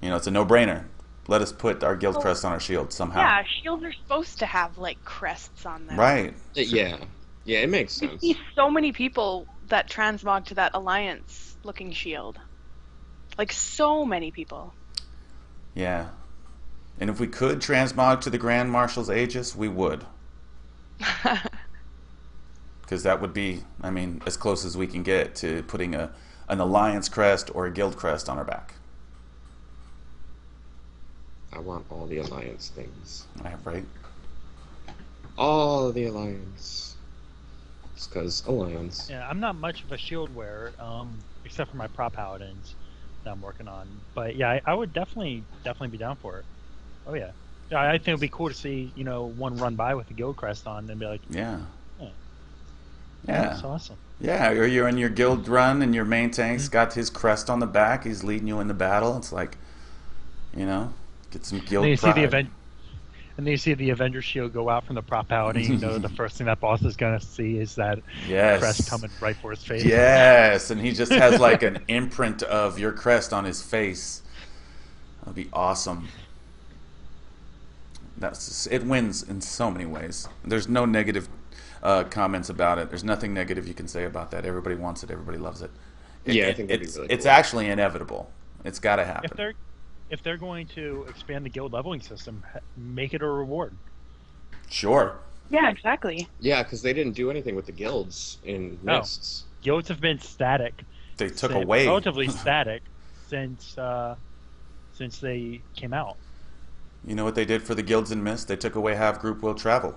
it's a no-brainer. Let us put our guild crest on our shield somehow. Yeah, shields are supposed to have like crests on them. Right. Yeah. Yeah, it makes We sense. see so many people that transmog to that alliance looking shield. Like so many people. Yeah. And if we could transmog to the Grand Marshal's Aegis, we would. Because that would be, as close as we can get to putting an alliance crest or a guild crest on our back. I want all the alliance things. Right? All of the alliance. It's because alliance. Yeah, I'm not much of a shield wearer, except for my prop paladins that I'm working on. But yeah, I would definitely be down for it. Oh yeah. Yeah, I think it'd be cool to see, one run by with the guild crest on and be like, Yeah. Yeah. Yeah. that's awesome. Yeah, or you're in your guild run and your main tank's got his crest on the back. He's leading you in the battle. It's like, get some guild And then you pride. see and then you see the Avenger shield go out from the prop paladin. The first thing that boss is gonna see is that Yes. crest coming right for his face. Yes, and he just has like an imprint of your crest on his face. That'd be awesome. It wins in so many ways. There's no negative comments about it. There's nothing negative you can say about that. Everybody wants it. Everybody loves it. Yeah, I think that'd be it's really it's cool. actually inevitable. It's got to happen. If they're going to expand the guild leveling system, make it a reward. Sure. Yeah, exactly. Yeah, because they didn't do anything with the guilds in No. Mists. Guilds have been static. They took since- away. relatively static since they came out. You know what they did for the guilds in Mist? They took away half group will travel.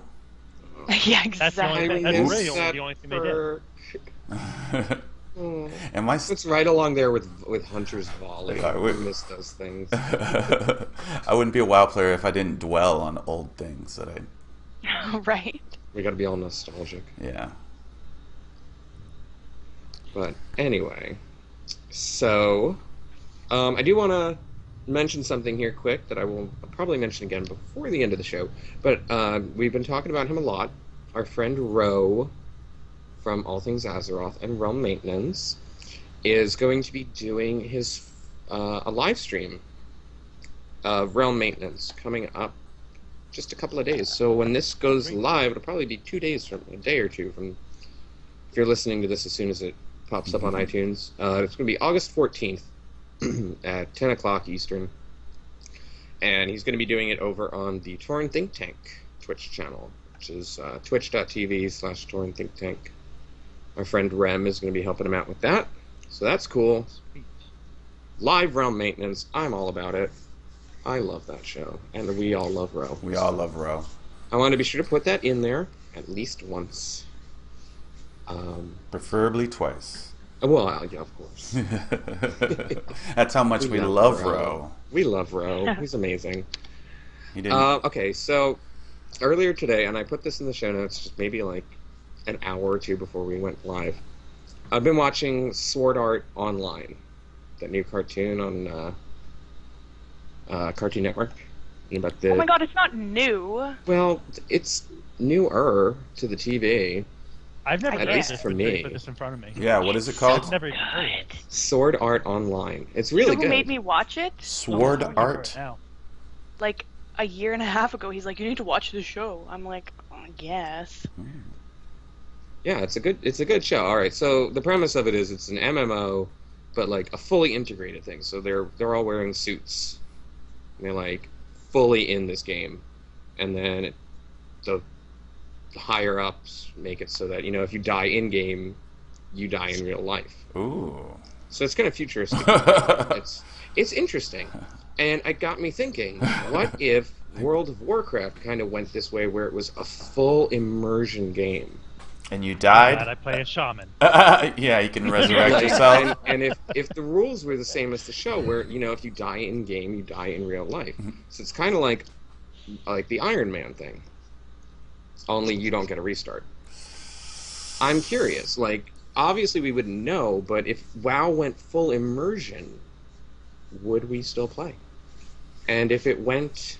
Yeah, That's the only exactly. thing- that's missed really that the only thing they did. perk. Oh. Am I? It's right along there with Hunter's Volley. I would- miss those things. I wouldn't be a WoW player if I didn't dwell on old things that I. Right. We gotta be all nostalgic. Yeah. But anyway, so I do want to mention something here quick that I will probably mention again before the end of the show. But we've been talking about him a lot. Our friend Ro from All Things Azeroth and Realm Maintenance is going to be doing his a live stream of Realm Maintenance coming up just a couple of days. So when this goes live, it'll probably be 2 days from a day or two from. If you're listening to this as soon as it pops up on iTunes, it's going to be August 14th. at 10 o'clock Eastern. And he's going to be doing it over on the Torn Think Tank Twitch channel, which is twitch.tv/Torn Think Tank. My friend Rem is going to be helping him out with that. So that's cool. Sweet. Live Realm Maintenance, I'm all about it. I love that show. And we all love Ro. We all love Ro. I want to be sure to put that in there at least once. Preferably twice. Well, yeah, of course. That's how much we love Ro. We love Ro. He's amazing. He didn't. Okay, so earlier today, and I put this in the show notes just maybe like an hour or two before we went live, I've been watching Sword Art Online, that new cartoon on Cartoon Network. About the, Oh my god, it's not new. Well, it's newer to the TV. I've never At heard least this for until you me. put this in front of me. Yeah, what is it called? I've never even heard of it. Sword Art Online. It's You know really who good. made me watch it? Sword I'll remember Art? it now. Like a year and a half ago, he's like, "You need to watch the show." I'm like, oh, "I guess." Yeah, it's a good show. All right, so the premise of it is it's an MMO, but like a fully integrated thing. So they're all wearing suits. And they're like fully in this game, and then the higher ups make it so that if you die in game, you die in real life. Ooh. So it's kind of futuristic. It's interesting, and it got me thinking: what if World of Warcraft kind of went this way, where it was a full immersion game? And you Glad died? I play a shaman. Yeah, you can resurrect Like, yourself. and if the rules were the same as the show, where if you die in game, you die in real life. So it's kind of like the Iron Man thing, only you don't get a restart. I'm curious. Like, obviously we wouldn't know, but if WoW went full immersion, would we still play? And if it went,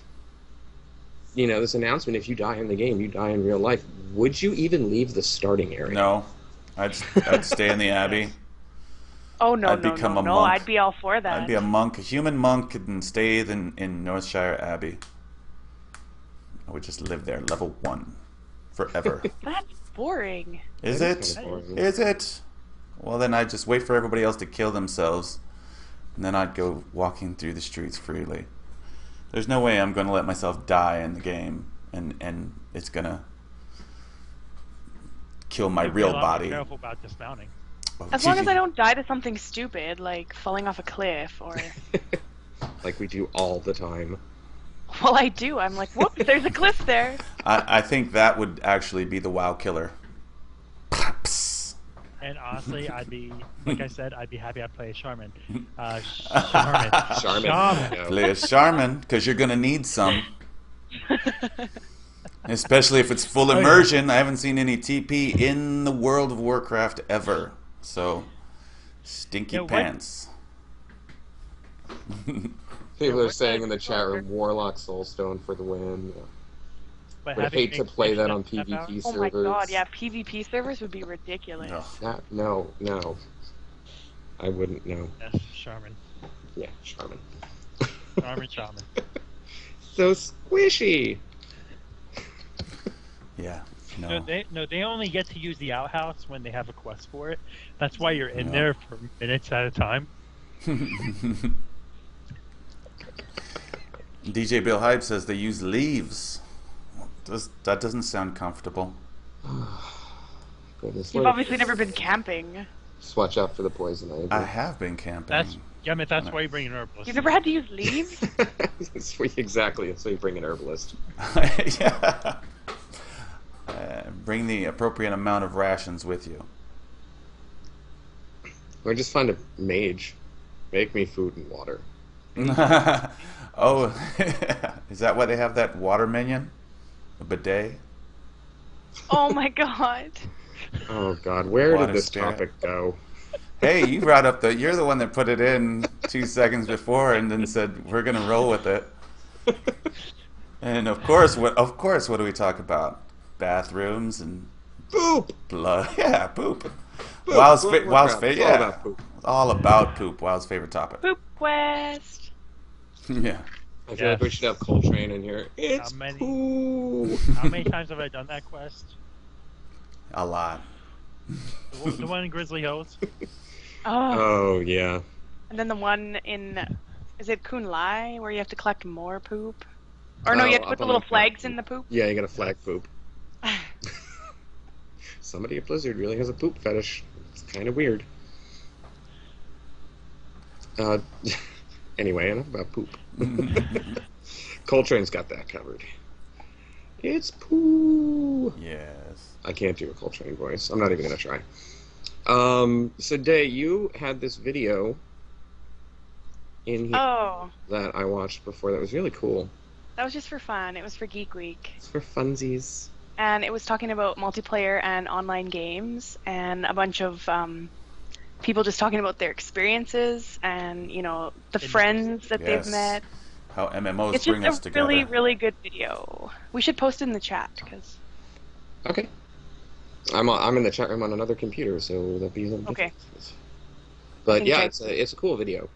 this announcement: if you die in the game, you die in real life. Would you even leave the starting area? No. I'd stay in the Abbey. Oh no, I'd no, become no, a no! monk. I'd be all for that. I'd be a monk, a human monk, and stay in Northshire Abbey. I would just live there, level 1, forever. That's boring. Is That it? is kinda boring. Is it? Well, then I'd just wait for everybody else to kill themselves, and then I'd go walking through the streets freely. There's no way I'm going to let myself die in the game, and it's going to kill my You'd be real a lot more body. Careful about dismounting. Oh, As long as gee. I don't die to something stupid, like falling off a cliff, or Like we do all the time. well, I do. I'm like, whoops, there's a cliff there. I think that would actually be the WoW killer. Psst. And honestly, I'd be, like I said, I'd be happy I play a shaman. Shaman. Charmin. Shaman. No. Play a shaman, because you're going to need some. Especially if it's full yeah. immersion. I haven't seen any TP in the World of Warcraft ever. So, stinky Yeah, what- pants. People are what's saying that in the chat called? room, Warlock Soulstone for the win. But Would having hate to play that on information about- PvP Oh my servers. god, yeah, PvP servers would be ridiculous. Ugh. No. I wouldn't know. Yes, shaman. Yeah, Charmin. Shaman. So squishy. Yeah. No, they only get to use the outhouse when they have a quest for it. That's why you're in Yeah. there for minutes at a time. DJ Bill Hype says they use leaves. That doesn't sound comfortable. Goodness, You've what- obviously never been camping. Just watch out for the poison ivy. I have been camping. That's why you bring an herbalist. You've never had to use leaves? Exactly. So you bring an herbalist. Yeah. Bring the appropriate amount of rations with you. Or just find a mage. Make me food and water. Oh, is that why they have that water minion? A bidet? Oh my god. Oh god, where Water did this spirit. topic go? Hey, you brought up you're the one that put it in 2 seconds before and then said we're gonna roll with it. And of course, what do we talk about? Bathrooms and Boop! blood. Yeah, poop. Poop. WoW's Warcraft. favorite. It's all Yeah, about poop. all about poop. WoW's favorite topic. Poop quest. Yeah. I feel like we Yes. should have Coltrane in here. It's many- poo. How many times have I done that quest? A lot. The one in Grizzly Hills? Oh, Oh yeah. And then the one in, is it Kun Lai, where you have to collect more poop? Or no, you have to up put the on little the flags mountain. in the poop? Yeah, you got a flag poop. Somebody at Blizzard really has a poop fetish. It's kind of weird. Uh, anyway, enough about poop. Coltrane's got that covered. It's poo. Yes. I can't do a Coltrane voice. I'm not even gonna try. So Day, you had this video in here Oh, that I watched before that was really cool. that was just for fun. It was for Geek Week. It's for funsies. And it was talking about multiplayer and online games and a bunch of people just talking about their experiences and, you know, the friends that they've Yes. met. How MMOs It's bring us just a together. really, really good video. We should post it in the chat because Okay. I'm in the chat room on another computer, so that'll be a little Okay. different. But yeah, Okay. it's a cool video.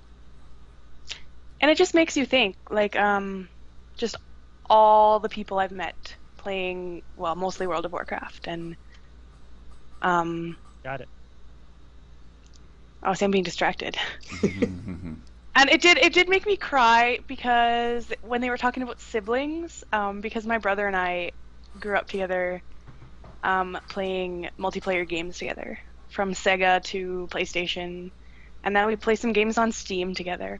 and it just makes you think, like, just all the people I've met playing, well, mostly World of Warcraft, and Got it. oh, see, I'm being distracted. And it did make me cry because when they were talking about siblings, because my brother and I grew up together, playing multiplayer games together, from Sega to PlayStation, and now we play some games on Steam together.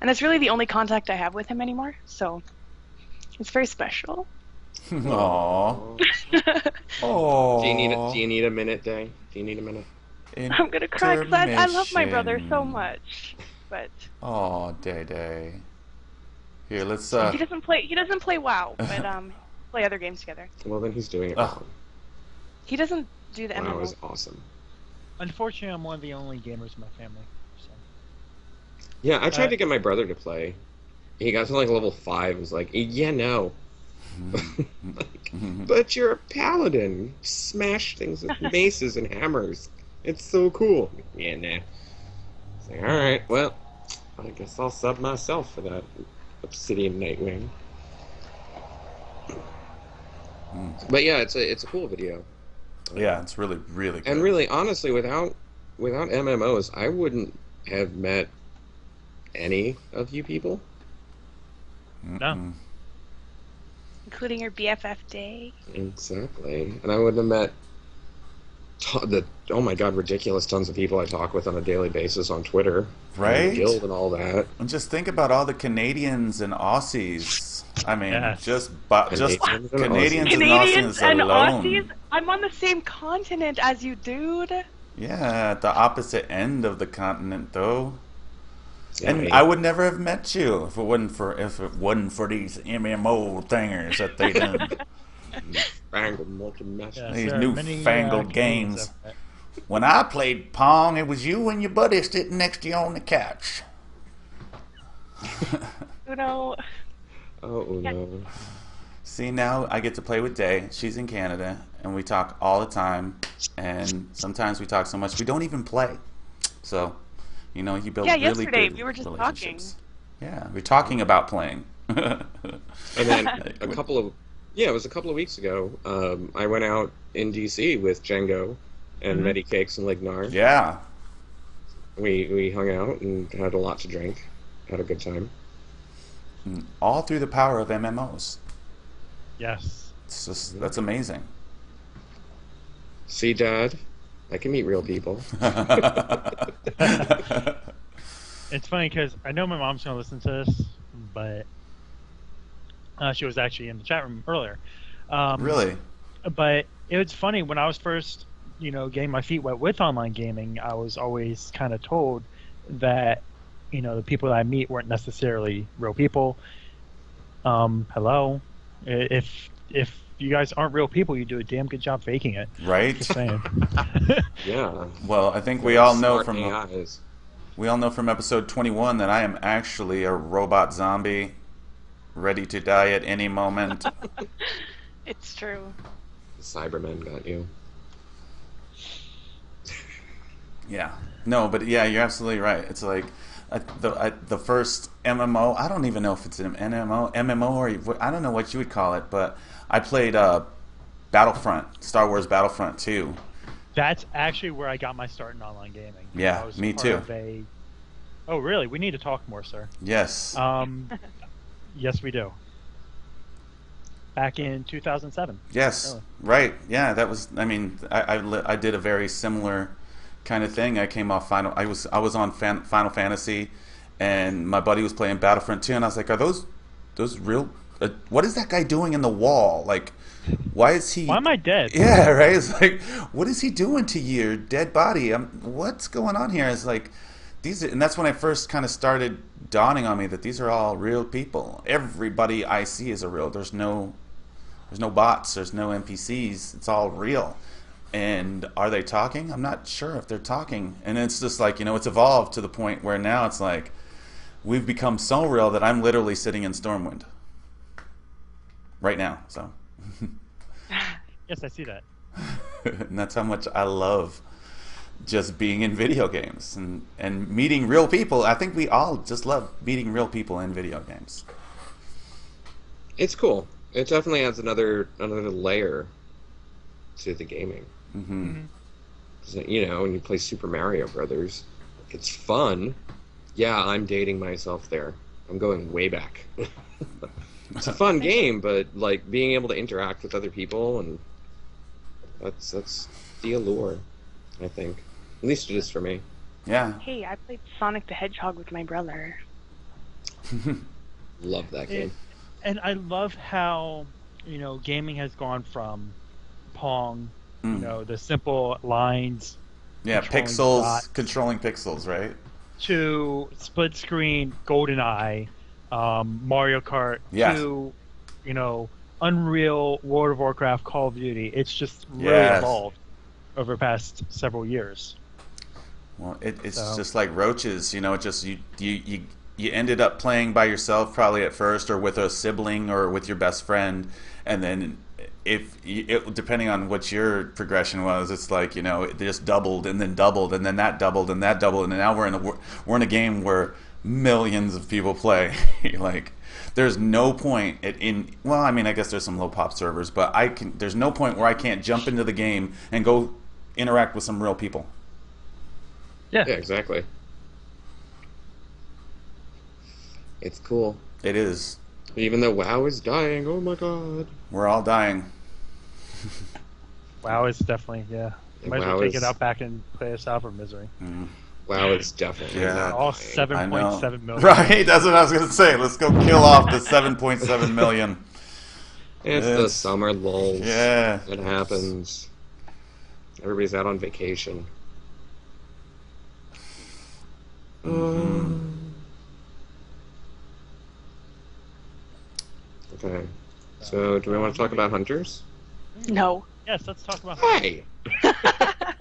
And that's really the only contact I have with him anymore, so it's very special. Aww. Do you need Aww. do you need a minute, Day? Do you need a minute? I'm gonna cry because I love my brother so much, but Oh, Day Day. Here, let's he doesn't play WoW, but play other games together. Well, then he's doing it Oh. wrong. He doesn't do the Wow, MMO. is awesome. Unfortunately, I'm one of the only gamers in my family. So. Yeah, I tried to get my brother to play. He got to like level 5 and was like, yeah, no. Like, but you're a paladin. You smash things with maces and hammers. It's so cool. Yeah, nah. It's like, alright, well, I guess I'll sub myself for that Obsidian Nightwing. But yeah, it's a cool video. Yeah, it's really, really good. And really, honestly, without MMOs, I wouldn't have met any of you people. Mm-mm. Including your BFF Day. Exactly. And I wouldn't have met oh my god, ridiculous tons of people I talk with on a daily basis on Twitter. Right? And Guild and all that. And just think about all the Canadians and Aussies. I mean, Yes. just Canadians and Canadians and Canadians Aussies and alone. Aussies? I'm on the same continent as you, dude. Yeah, at the opposite end of the continent, though. Yeah, And I would never have met you if it wasn't for these MMO thingers that they done. Fangled multi-mesh. Yes, These there are many, newfangled Canadians games. out there. When I played Pong, it was you and your buddy sitting next to you on the couch. You know, Oh no. See, now I get to play with Day. She's in Canada, and we talk all the time. And sometimes we talk so much we don't even play. So, you know, you build Yeah, really yesterday good we were just relationships. Yeah, we're talking about playing. And then it was a couple of weeks ago, I went out in DC with Django and Medicakes and Lignar. Yeah. We hung out and had a lot to drink. Had a good time. All through the power of MMOs. Yes. It's just, that's amazing. See, Dad? I can meet real people. It's funny because I know my mom's going to listen to this, but she was actually in the chat room earlier. Really? But it was funny when I was first, getting my feet wet with online gaming. I was always kind of told that, the people that I meet weren't necessarily real people. Hello, if you guys aren't real people, you do a damn good job faking it. Right? Just saying. Yeah. Well, I think we all know Smart from AIs. episode 21 that I am actually a robot zombie, ready to die at any moment. it's true. The Cybermen got you. Yeah. No, but yeah, you're absolutely right. It's like the first MMO. I don't even know if it's an MMO, or I don't know what you would call it. But I played Battlefront, Star Wars Battlefront 2. That's actually where I got my start in online gaming. Yeah, I was me part too. Of Oh, really? We need to talk more, sir. Yes. Um, yes, we do. Back in 2007. Yes. Really. Right. Yeah. That was. I mean, I did a very similar kind of thing. I came off Final. I was on Final Fantasy, and my buddy was playing Battlefront 2, and I was like, "Are those real? What is that guy doing in the wall? Like, why is he? Why am I dead? Yeah, right. It's like, what is he doing to your dead body? What's going on here? It's like and that's when I first kind of started dawning on me that these are all real people. Everybody I see is a real. There's no bots. There's no NPCs. It's all real. And are they talking? I'm not sure if they're talking. And it's just like, it's evolved to the point where now it's like we've become so real that I'm literally sitting in Stormwind right now. So, Yes, I see that. and that's how much I love just being in video games and meeting real people. I think we all just love meeting real people in video games. It's cool. It definitely adds another layer to the gaming. Mm-hmm. 'Cause, when you play Super Mario Brothers, it's fun. Yeah, I'm dating myself there. I'm going way back. It's a fun game, but like being able to interact with other people, and that's the allure, I think. At least it is for me. Yeah. Hey, I played Sonic the Hedgehog with my brother. Love that game. And I love how, gaming has gone from Pong, the simple lines. Yeah, controlling pixels, dots, controlling pixels, right? to split screen GoldenEye, Mario Kart, Yes. to, Unreal, World of Warcraft, Call of Duty. It's just really Yes. evolved over the past several years. Well, it's So- just like roaches, it just you ended up playing by yourself probably at first, or with a sibling, or with your best friend, and then depending on what your progression was, it's like it just doubled and then doubled and then that doubled and that doubled, and now we're in a game where millions of people play. Like, there's no point well, I mean, I guess there's some low pop servers, but there's no point where I can't jump into the game and go interact with some real people. Yeah. Yeah, exactly. It's cool. It is. Even though WoW is dying, oh my god. We're all dying. WoW is definitely, yeah. Might as well WoW take is- it out back and play us out of misery. WoW is definitely Yeah. not All dying. 7.7 million. Right, that's what I was going to say. Let's go kill off the 7.7 million. It's the It's- summer lulls. Yeah. It happens. Everybody's out on vacation. Okay. So, do we want to talk about hunters? No. Yes, let's talk about Hey! I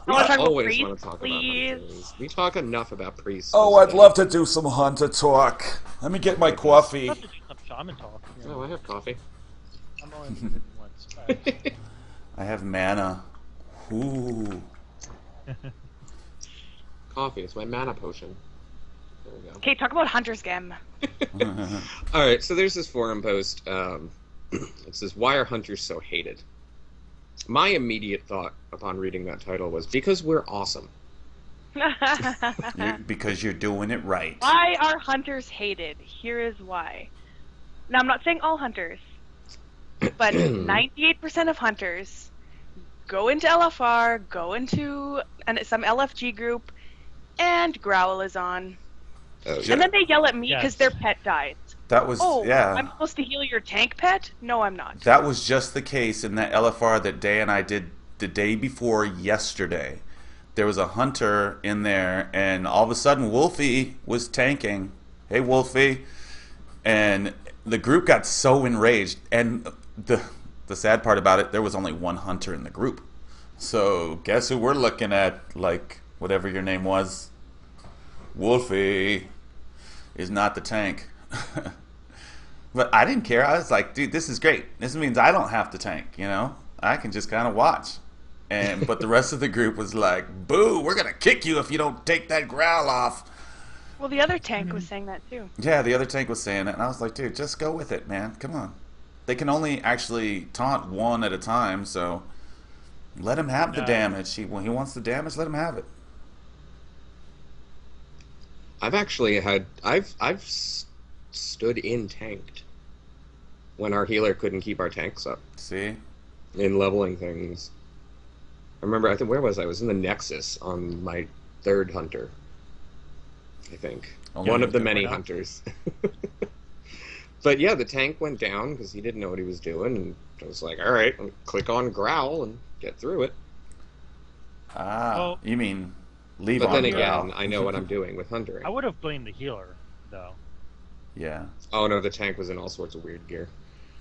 We want to talk about always priests, want to talk please. about hunters. We talk enough about priests. Oh, I'd love to do some hunter talk. Let me get my coffee. Let's do some shaman talk. Oh, I have coffee. I'm only visiting once. Alright. I have mana. Ooh. Coffee. It's my mana potion. There we go. Okay, talk about Hunter's Game. All right, so there's this forum post. It says, "Why are hunters so hated?" My immediate thought upon reading that title was because we're awesome. Because you're doing it right. Why are hunters hated? Here is why. Now, I'm not saying all hunters, but 98% of hunters go into LFR, go into some LFG group, and Growl is on. Oh, Yeah. And then they yell at me because Yes. their pet dies. That was, Oh, yeah. I'm supposed to heal your tank pet? No, I'm not. That was just the case in that LFR that Day and I did the day before yesterday. There was a hunter in there, and all of a sudden Wolfie was tanking. Hey, Wolfie. And the group got so enraged. And the sad part about it, there was only one hunter in the group. So guess who we're looking at, like, whatever your name was? Wolfie is not the tank. But I didn't care. I was like, dude, this is great. This means I don't have to tank, I can just kind of watch. But the rest of the group was like, boo, we're going to kick you if you don't take that growl off. Well, the other tank was saying that too. Yeah, the other tank was saying it. And I was like, dude, just go with it, man. Come on. They can only actually taunt one at a time, so let him have the damage. When he wants the damage, let him have it. I've actually had stood in tanked when our healer couldn't keep our tanks up See? in leveling things. I remember, I think, where was I? I was in the Nexus on my third hunter, I think. Only One you of the do many it now. hunters. But yeah, the tank went down because he didn't know what he was doing, and I was like, all right, I'll click on growl and get through it. Ah, Well, you mean leave But then on again, growl. I know what I'm doing with huntering. I would have blamed the healer, though. Yeah. Oh no, the tank was in all sorts of weird gear.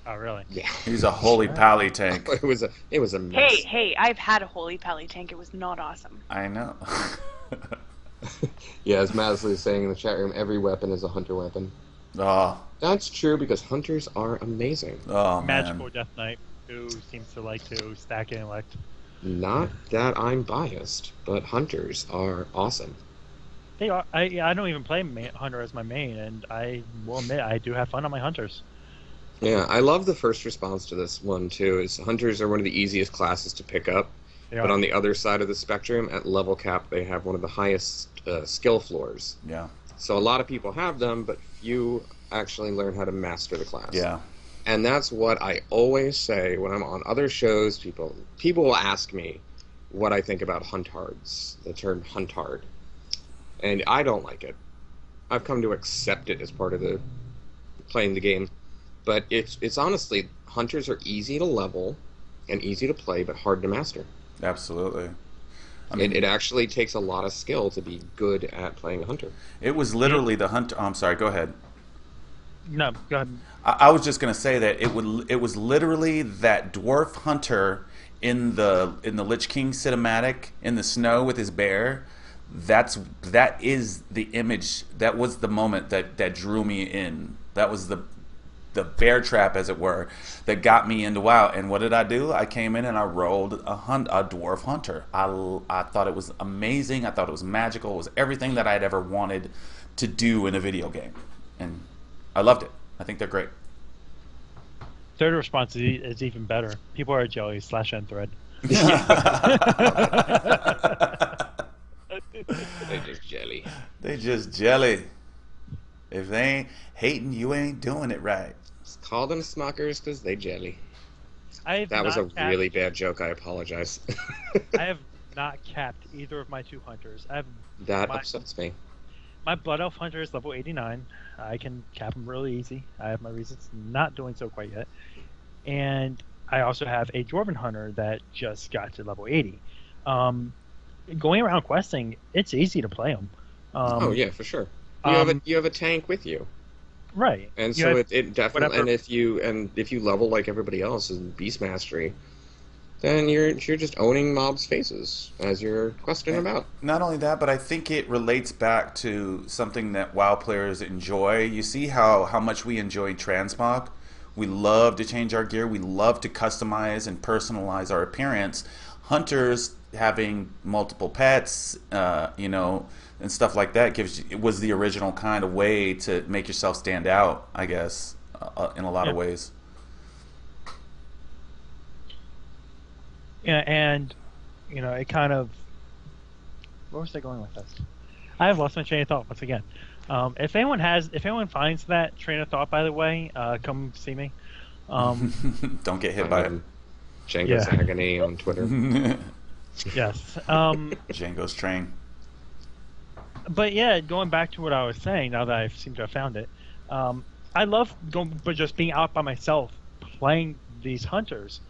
Oh, really? Yeah. He's a holy pally tank. It was a mess. Hey, I've had a Holy Pally tank. It was not awesome. I know. Yeah, as Masley is saying in the chat room, every weapon is a hunter weapon. Oh, That's true because hunters are amazing. oh Magical man. Death Knight, who seems to like to stack intellect. Not that I'm biased, but hunters are awesome. They are. I don't even play Hunter as my main, and I will admit I do have fun on my Hunters. Yeah, I love the first response to this one too. Is hunters are one of the easiest classes to pick up, They but are. on the other side of the spectrum, at level cap, they have one of the highest skill floors. Yeah. So a lot of people have them, but few actually learn how to master the class. Yeah. And that's what I always say when I'm on other shows. People will ask me what I think about huntards, the term huntard, and I don't like it. I've come to accept it as part of the playing the game, but it's honestly, hunters are easy to level and easy to play, but hard to master. Absolutely. I mean, It actually takes a lot of skill to be good at playing a hunter. it was literally the hunter. Oh, I'm sorry. Go ahead. No, go ahead. I was just gonna say that it was literally that dwarf hunter in the Lich King cinematic in the snow with his bear. That is the image. That was the moment that drew me in. That was the bear trap, as it were, that got me into WoW. And what did I do? I came in and I rolled a dwarf hunter. I thought it was amazing. I thought it was magical. It was everything that I'd ever wanted to do in a video game, and I loved it. I think they're great. Third response is even better. People are jelly / end thread. They just jelly. They just jelly. If they ain't hating, you ain't doing it right. Just call them smuckers because they jelly. That was a really bad joke. I apologize. I have not capped either of my two hunters. I have That my, upsets me. my Blood Elf hunter is level 89. I can cap him really easy. I have my reasons not doing so quite yet. And I also have a Dwarven hunter that just got to level 80. Going around questing, it's easy to play them. Oh yeah, for sure. You have a tank with you, Right. and You so have it definitely. whatever- And if you level like everybody else in Beast Mastery, then you're just owning mobs' faces as you're questing about. Not only that, but I think it relates back to something that WoW players enjoy. You see how much we enjoy transmog. We love to change our gear. We love to customize and personalize our appearance. Hunters having multiple pets, and stuff like that it was the original kind of way to make yourself stand out, I guess, in a lot of ways. Yeah, and it kind of. Where was I going with this? I have lost my train of thought once again. If anyone finds that train of thought, by the way, come see me. Don't get hit by it. Django's Yeah. Agony on Twitter. Yes. Django's train. But yeah, going back to what I was saying, now that I seem to have found it, I love but just being out by myself playing these hunters.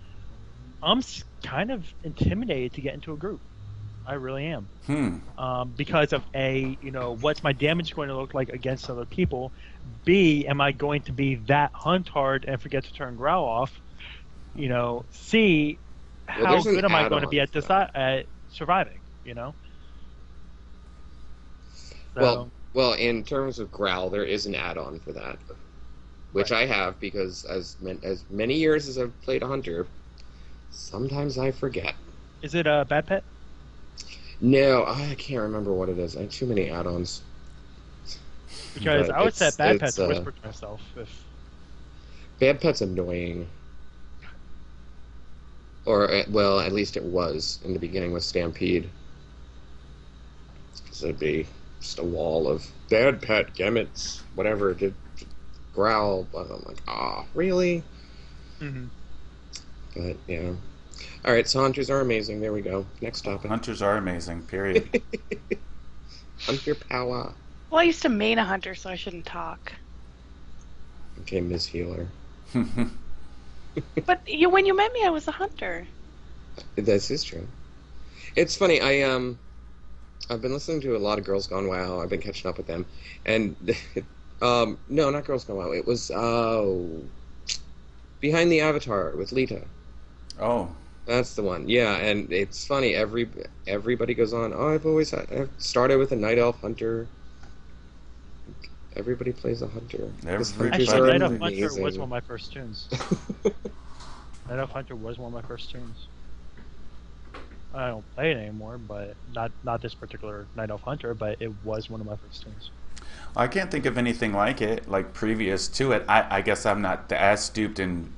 I'm kind of intimidated to get into a group. I really am. Because of what's my damage going to look like against other people? B, am I going to be that huntard and forget to turn growl off? C, how there's an good am I going to be add-on at surviving? So, Well, in terms of growl, there is an add-on for that, which Right. I have because as many years as I've played a hunter, sometimes I forget. is it a bad pet? No, I can't remember what it is. I have too many add-ons. Because But I would set bad pet it's, to whisper to myself. If Bad Pet's annoying. Or, well, at least it was in the beginning with Stampede. So it'd be just a wall of dead pet gamuts, whatever, did growl. But I'm like, really? Mm-hmm. But yeah. All right, so hunters are amazing. There we go. Next topic. Hunters are amazing, period. Hunter power. Well, I used to main a hunter, so I shouldn't talk. Okay, Ms. Healer. But when you met me, I was a hunter. This is true. It's funny. I've been listening to a lot of Girls Gone WoW. I've been catching up with them, and no, not Girls Gone WoW. It was Behind the Avatar with Lita. Oh. That's the one. Yeah, and it's funny. Everybody goes on. Oh, I've started with a Night Elf hunter. Everybody plays a hunter. Everybody. Hunters Actually, are Night of Hunter amazing. was one of my first tunes. Night of Hunter was one of my first tunes. I don't play it anymore, but not this particular Night of Hunter, but it was one of my first tunes. I can't think of anything like it, like previous to it. I guess I'm not as stooped in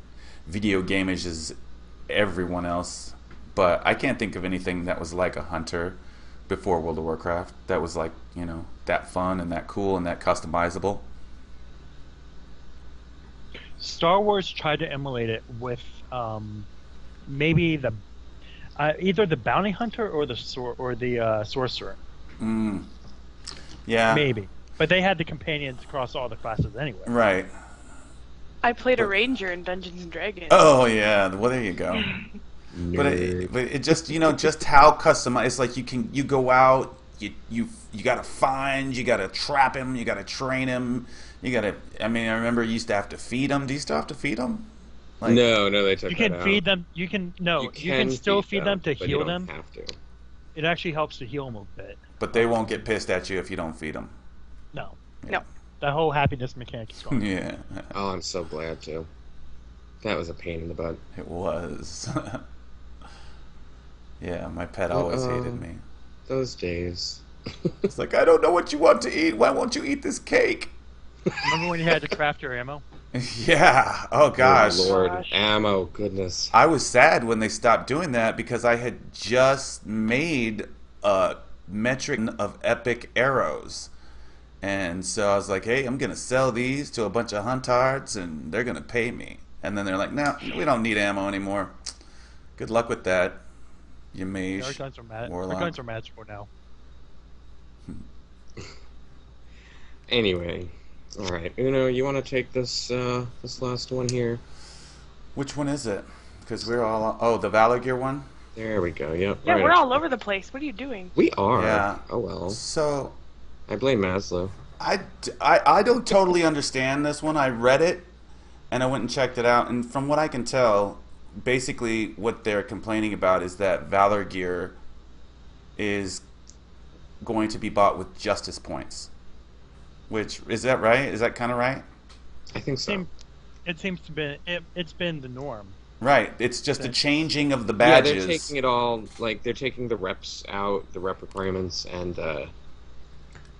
video gamage as everyone else, but I can't think of anything that was like a hunter before World of Warcraft that was like, that fun and that cool and that customizable. Star Wars tried to emulate it with maybe the either the bounty hunter or the sorcerer. Yeah. Maybe, but they had the companions across all the classes anyway. Right. I played a ranger in Dungeons and Dragons. Oh yeah. Well, there you go. But it just just how customized. It's like you go out, you gotta find, you gotta trap him, you gotta train him, you gotta. I mean, I remember you used to have to feed him. Do you still have to feed him? Like, no, they took You that can out. feed them. You can still feed them to but heal you don't them. have to. It actually helps to heal them a bit. But they won't get pissed at you if you don't feed them. No, No. that whole happiness mechanic is gone. Yeah, Oh, I'm so glad too. That was a pain in the butt. it was. Yeah, my pet always hated me. Those days. It's like, I don't know what you want to eat. Why won't you eat this cake? Remember when you had to craft your ammo? Yeah. Oh gosh. Oh, Lord, Gosh. ammo, goodness. I was sad when they stopped doing that because I had just made a metric of epic arrows. And so I was like, hey, I'm going to sell these to a bunch of huntards and they're going to pay me. And then they're like, no, we don't need ammo anymore. Good luck with that, you mage. Our guns are warlock. Our guns are magical now. Anyway, all right, Uno, you want to take this this last one here? Which one is it? Because we're all... Oh, the Valor Gear one? There we go. Yep. Yeah, right we're up all there. over the place. What are you doing? We are. Yeah. Oh well. So, I blame Maslow. I don't totally understand this one. I read it, and I went and checked it out, and from what I can tell, basically what they're complaining about is that Valor Gear is going to be bought with justice points. Which, is that right? Is that kind of right? I think so. It seems to be. It's been the norm. Right. It's just a changing of the Yeah, badges. they're taking it all. Like they're taking the reps out, the rep requirements, and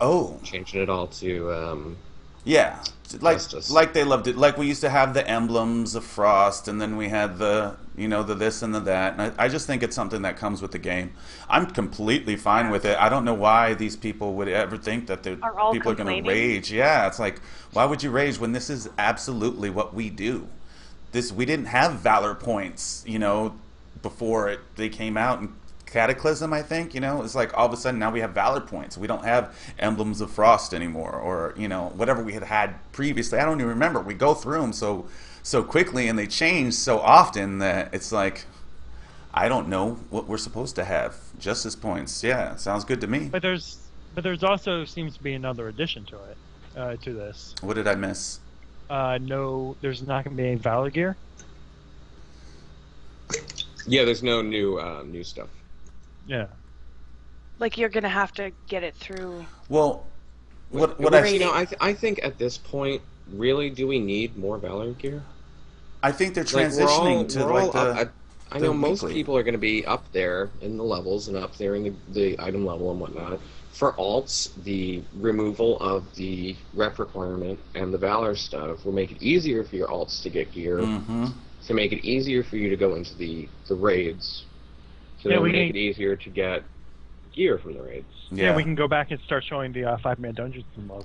Oh. changing it all to. Yeah, Justice. like they loved it. Like we used to have the emblems of Frost, and then we had the the this and the that. And I just think it's something that comes with the game. I'm completely fine with it. I don't know why these people would ever think that Are all people are going to complaining? rage. Yeah, it's like, why would you rage when this is absolutely what we do? We didn't have Valor points, before they came out in Cataclysm, I think. It's like all of a sudden now we have Valor points. We don't have Emblems of Frost anymore, or whatever we had previously. I don't even remember. We go through them so quickly, and they change so often that it's like, I don't know what we're supposed to have. Justice points, yeah, sounds good to me. But there's also seems to be another addition to it, to this. What did I miss? No, there's not going to be any Valor Gear. Yeah, there's no new stuff. Yeah. Like you're gonna have to get it through. Well, what Which, I I think at this point, really, do we need more Valor gear? I think they're Like, transitioning to we're like all the. up, I the know most weekly. people are going to be up there in the levels and up there in the item level and whatnot. For alts, the removal of the rep requirement and the Valor stuff will make it easier for your alts to get gear, Mm-hmm. to make it easier for you to go into the raids, to Yeah, then we make need- it easier to get gear from the raids. Yeah, we can go back and start showing the 5-man dungeons and love.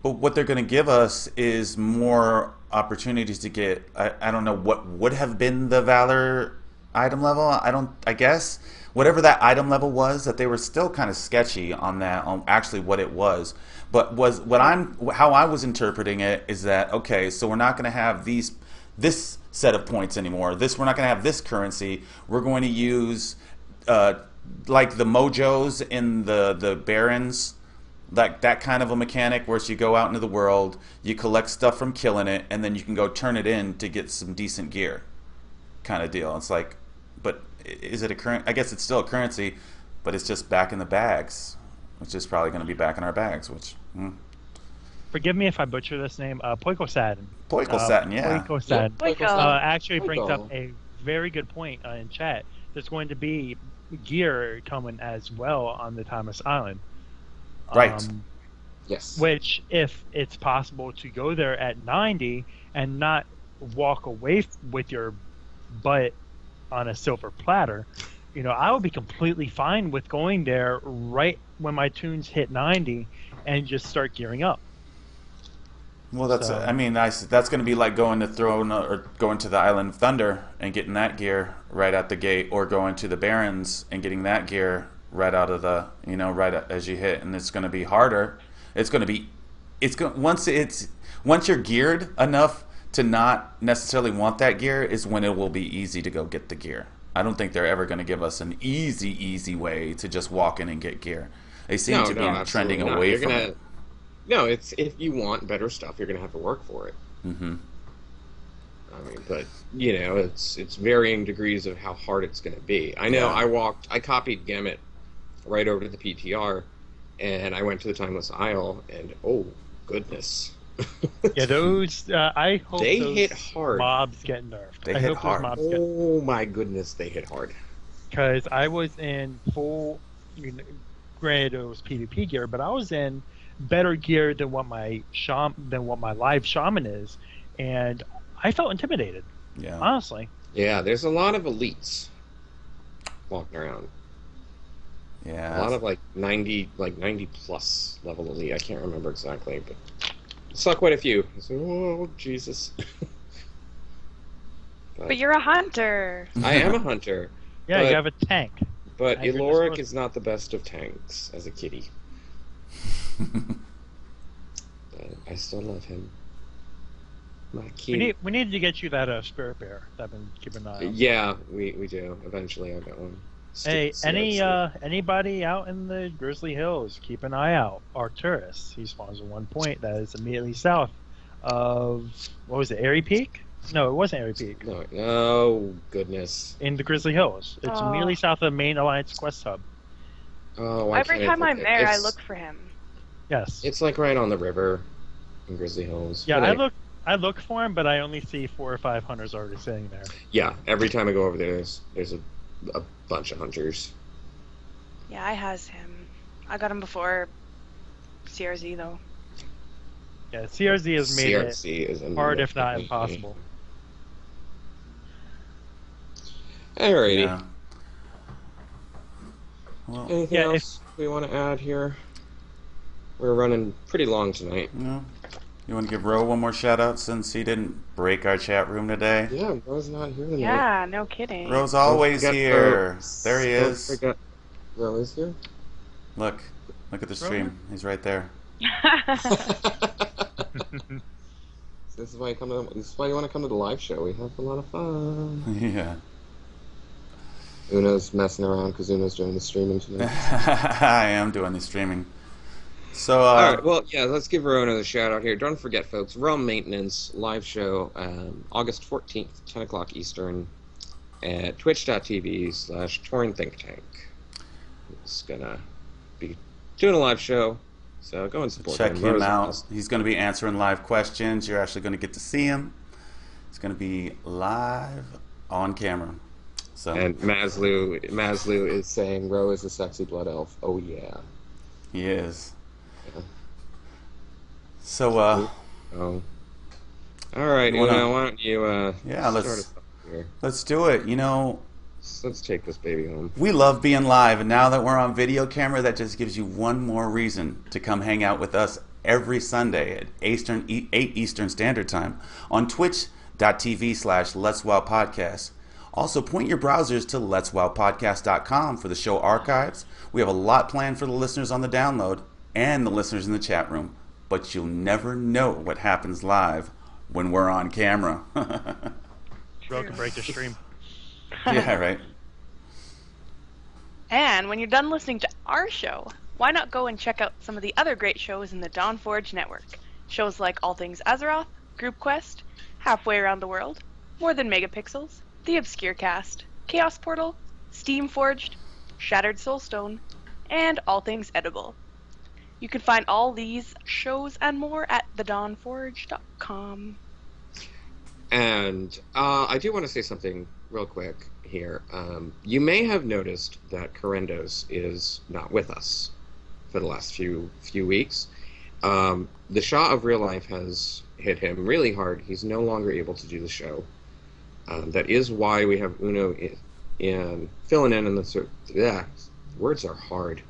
But what they're going to give us is more opportunities to get. I don't know what would have been the Valor item level. I guess whatever that item level was, that they were still kind of sketchy on that. On actually what it was, but how I was interpreting it is that okay, so we're not going to have this set of points anymore. We're not going to have this currency. We're going to use like the mojos in the barons. Like that kind of a mechanic where you go out into the world, you collect stuff from killing it, and then you can go turn it in to get some decent gear, kind of deal. It's like, but is it a current? I guess it's still a currency, but it's just back in the bags, which is probably going to be back in our bags. Which, forgive me if I butcher this name. Poikosatin. Poikosatin, yeah. Poikosatin. Poiko. Actually brings Poiko. up a very good point in chat. There's going to be gear coming as well on the Thomas Island. Right. Yes. Which, if it's possible to go there at 90 and not walk away with your butt on a silver platter, I would be completely fine with going there right when my tunes hit 90 and just start gearing up. Well, that's that's going to be like going to Throne or going to the Island of Thunder and getting that gear right out the gate, or going to the Barrens and getting that gear right out of the right as you hit, and it's going to be harder. Once you're geared enough to not necessarily want that gear is when it will be easy to go get the gear. I don't think they're ever going to give us an easy way to just walk in and get gear. They seem to be trending away from it. No, it's if you want better stuff, you're going to have to work for it. Mm-hmm. I mean, but it's varying degrees of how hard it's going to be. I know. Yeah. I copied Gamut right over to the PTR, and I went to the Timeless Isle, and oh goodness, yeah, those I hope they those hit hard. Mobs get nerfed. They I hit hope hard. Those mobs get Oh my goodness, they hit hard. because I was in full. Granted, it was PvP gear, but I was in better gear than what my live shaman is, and I felt intimidated. Yeah. Honestly. Yeah, there's a lot of elites walking around. Yeah. A lot of like 90 plus level elite. I can't remember exactly, but I saw quite a few. I said, oh Jesus. But you're a hunter. I am a hunter. Yeah, but, you have a tank. But I heard this Eloric was- is not the best of tanks as a kitty. But I still love him. My kitty. We need to get you that spirit bear that I've been keeping an eye on. Yeah, we do. Eventually, I'll get one. Hey, Stupid anybody out in the Grizzly Hills, keep an eye out. Arcturus, he spawns at one point that is immediately south of, what was it, Airy Peak? No, it wasn't Airy Peak. No, oh goodness. In the Grizzly Hills. It's Oh. immediately south of Main Alliance Quest Hub. Oh, why Every can't I time I'm think there, I it's- look for him. Yes. It's like right on the river in Grizzly Hills. Yeah, But I look for him, but I only see 4 or 5 hunters already sitting there. Yeah, every time I go over there, there's a bunch of hunters. Yeah, I has him. I got him before CRZ though. Yeah, CRZ has made it CRC is hard, if not impossible. Alrighty. Yeah. Well, Anything Yeah, else we want to add here? We're running pretty long tonight. you want to give Ro one more shout out since he didn't break our chat room today? Yeah, Ro's not here tonight. Yeah, no kidding. Ro's always forget here. Ro. There he Don't is. forget Ro is here. Look at the stream. He's right there. This is why you want to come to the live show. We have a lot of fun. Yeah. Uno's messing around because Uno's doing the streaming tonight. I am doing the streaming. So, All right, well, yeah, let's give Ro another shout out here. Don't forget, folks, Realm Maintenance live show August 14th, 10 o'clock Eastern at twitch.tv/Torn Think Tank. It's going to be doing a live show, so go and support check him. him Ro's out. awesome. He's going to be answering live questions. You're actually going to get to see him. It's going to be live on camera. So And Maslu is saying Ro is a sexy blood elf. Oh, yeah. he is. Yeah. So, Oh. All right, You wanna- Uno, why don't you Yeah, start let's- us off here? let's do it. So let's take this baby home. We love being live, and now that we're on video camera, that just gives you one more reason to come hang out with us every Sunday at 8 Eastern Standard Time on twitch.tv/Let's Wow Podcast. Also, point your browsers to letswowpodcast.com for the show archives. We have a lot planned for the listeners on the download and the listeners in the chat room, but you'll never know what happens live when we're on camera. Bro can break the stream. Yeah, right. And when you're done listening to our show, why not go and check out some of the other great shows in the Dawn Forge network? Shows like All Things Azeroth, Group Quest, Halfway Around the World, More Than Megapixels, The Obscure Cast, Chaos Portal, Steam Forged, Shattered Soulstone, and All Things Edible. You can find all these shows and more at thedawnforge.com. And I do want to say something real quick here. You may have noticed that Correndos is not with us for the last few weeks. The shot of real life has hit him really hard. He's no longer able to do the show. That is why we have Uno in filling in the words are hard.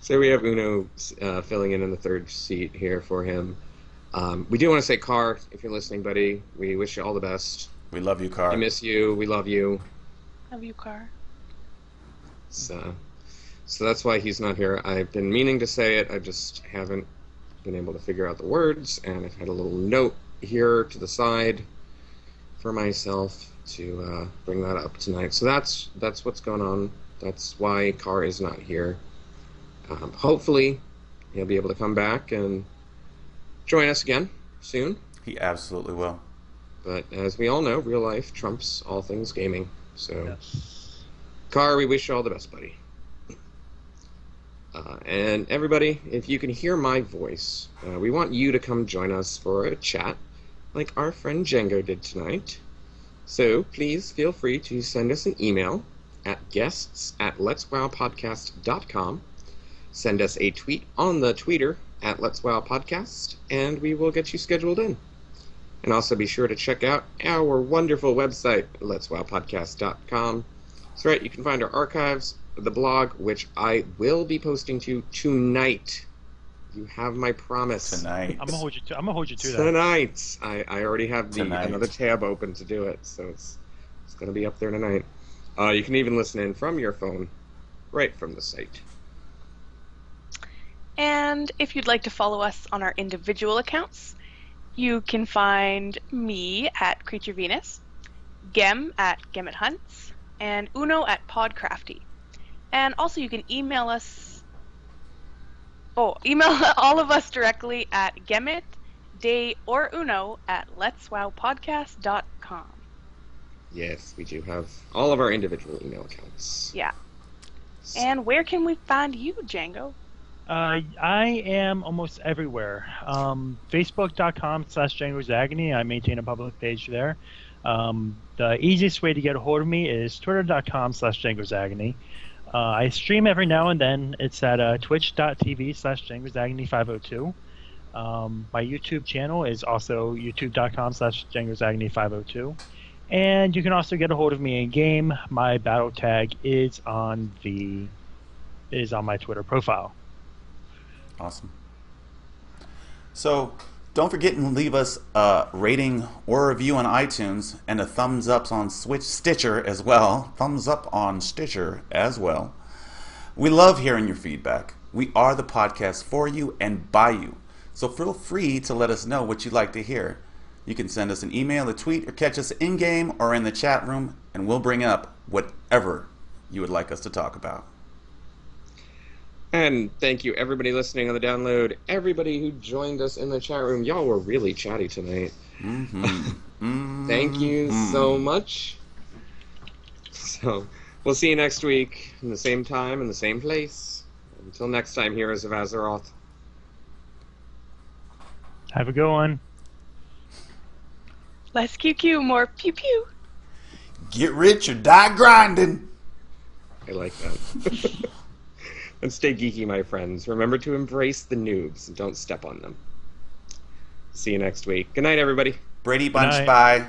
So we have Uno filling in the third seat here for him. We do want to say, Car, if you're listening, buddy, we wish you all the best. We love you, Car. We miss you. We love you. Love you, Car. So that's why he's not here. I've been meaning to say it. I just haven't been able to figure out the words, and I've had a little note here to the side for myself to bring that up tonight. So that's what's going on. That's why Car is not here. Hopefully, he'll be able to come back and join us again soon. He absolutely will. But as we all know, real life trumps all things gaming. So, Yes. Car, we wish you all the best, buddy. And everybody, if you can hear my voice, we want you to come join us for a chat like our friend Django did tonight. So please feel free to send us an email at guests@letswowpodcast.com. Send us a tweet on the Twitter at Let's Wow Podcast, and we will get you scheduled in. And also be sure to check out our wonderful website, letswowpodcast.com. That's right, you can find our archives, the blog, which I will be posting to tonight. You have my promise. Tonight. I'm gonna hold you to that. Tonight. I already have Tonight. another tab open to do it, so it's going to be up there tonight. You can even listen in from your phone, right from the site. And if you'd like to follow us on our individual accounts, you can find me at Creature Venus, Gem at Gemmet Hunts, and Uno at Podcrafty. And also you can email all of us directly at Gemmet, Day, or Uno at letswowpodcast.com. Yes, we do have all of our individual email accounts. Yeah. And where can we find you, Django? I am almost everywhere. Facebook.com/Jango'sAgony. I maintain a public page there. The easiest way to get a hold of me is Twitter.com/Jango'sAgony. I stream every now and then. It's at Twitch.tv/Jango'sAgony502. My YouTube channel is also YouTube.com/Jango'sAgony502. And you can also get a hold of me in game. My battle tag is on my Twitter profile. Awesome. So don't forget and leave us a rating or a review on iTunes and a thumbs up on Stitcher as well. Thumbs up on Stitcher as well. We love hearing your feedback. We are the podcast for you and by you. So feel free to let us know what you'd like to hear. You can send us an email, a tweet, or catch us in-game or in the chat room, and we'll bring up whatever you would like us to talk about. And thank you, everybody listening on the download, everybody who joined us in the chat room. Y'all were really chatty tonight. Thank you so much. So, we'll see you next week, in the same time, in the same place. Until next time, Heroes of Azeroth. Have a good one. Less QQ, more pew pew. Get rich or die grinding. I like that. And stay geeky, my friends. Remember to embrace the noobs and don't step on them. See you next week. Good night, everybody. Brady Bunch, night. bye.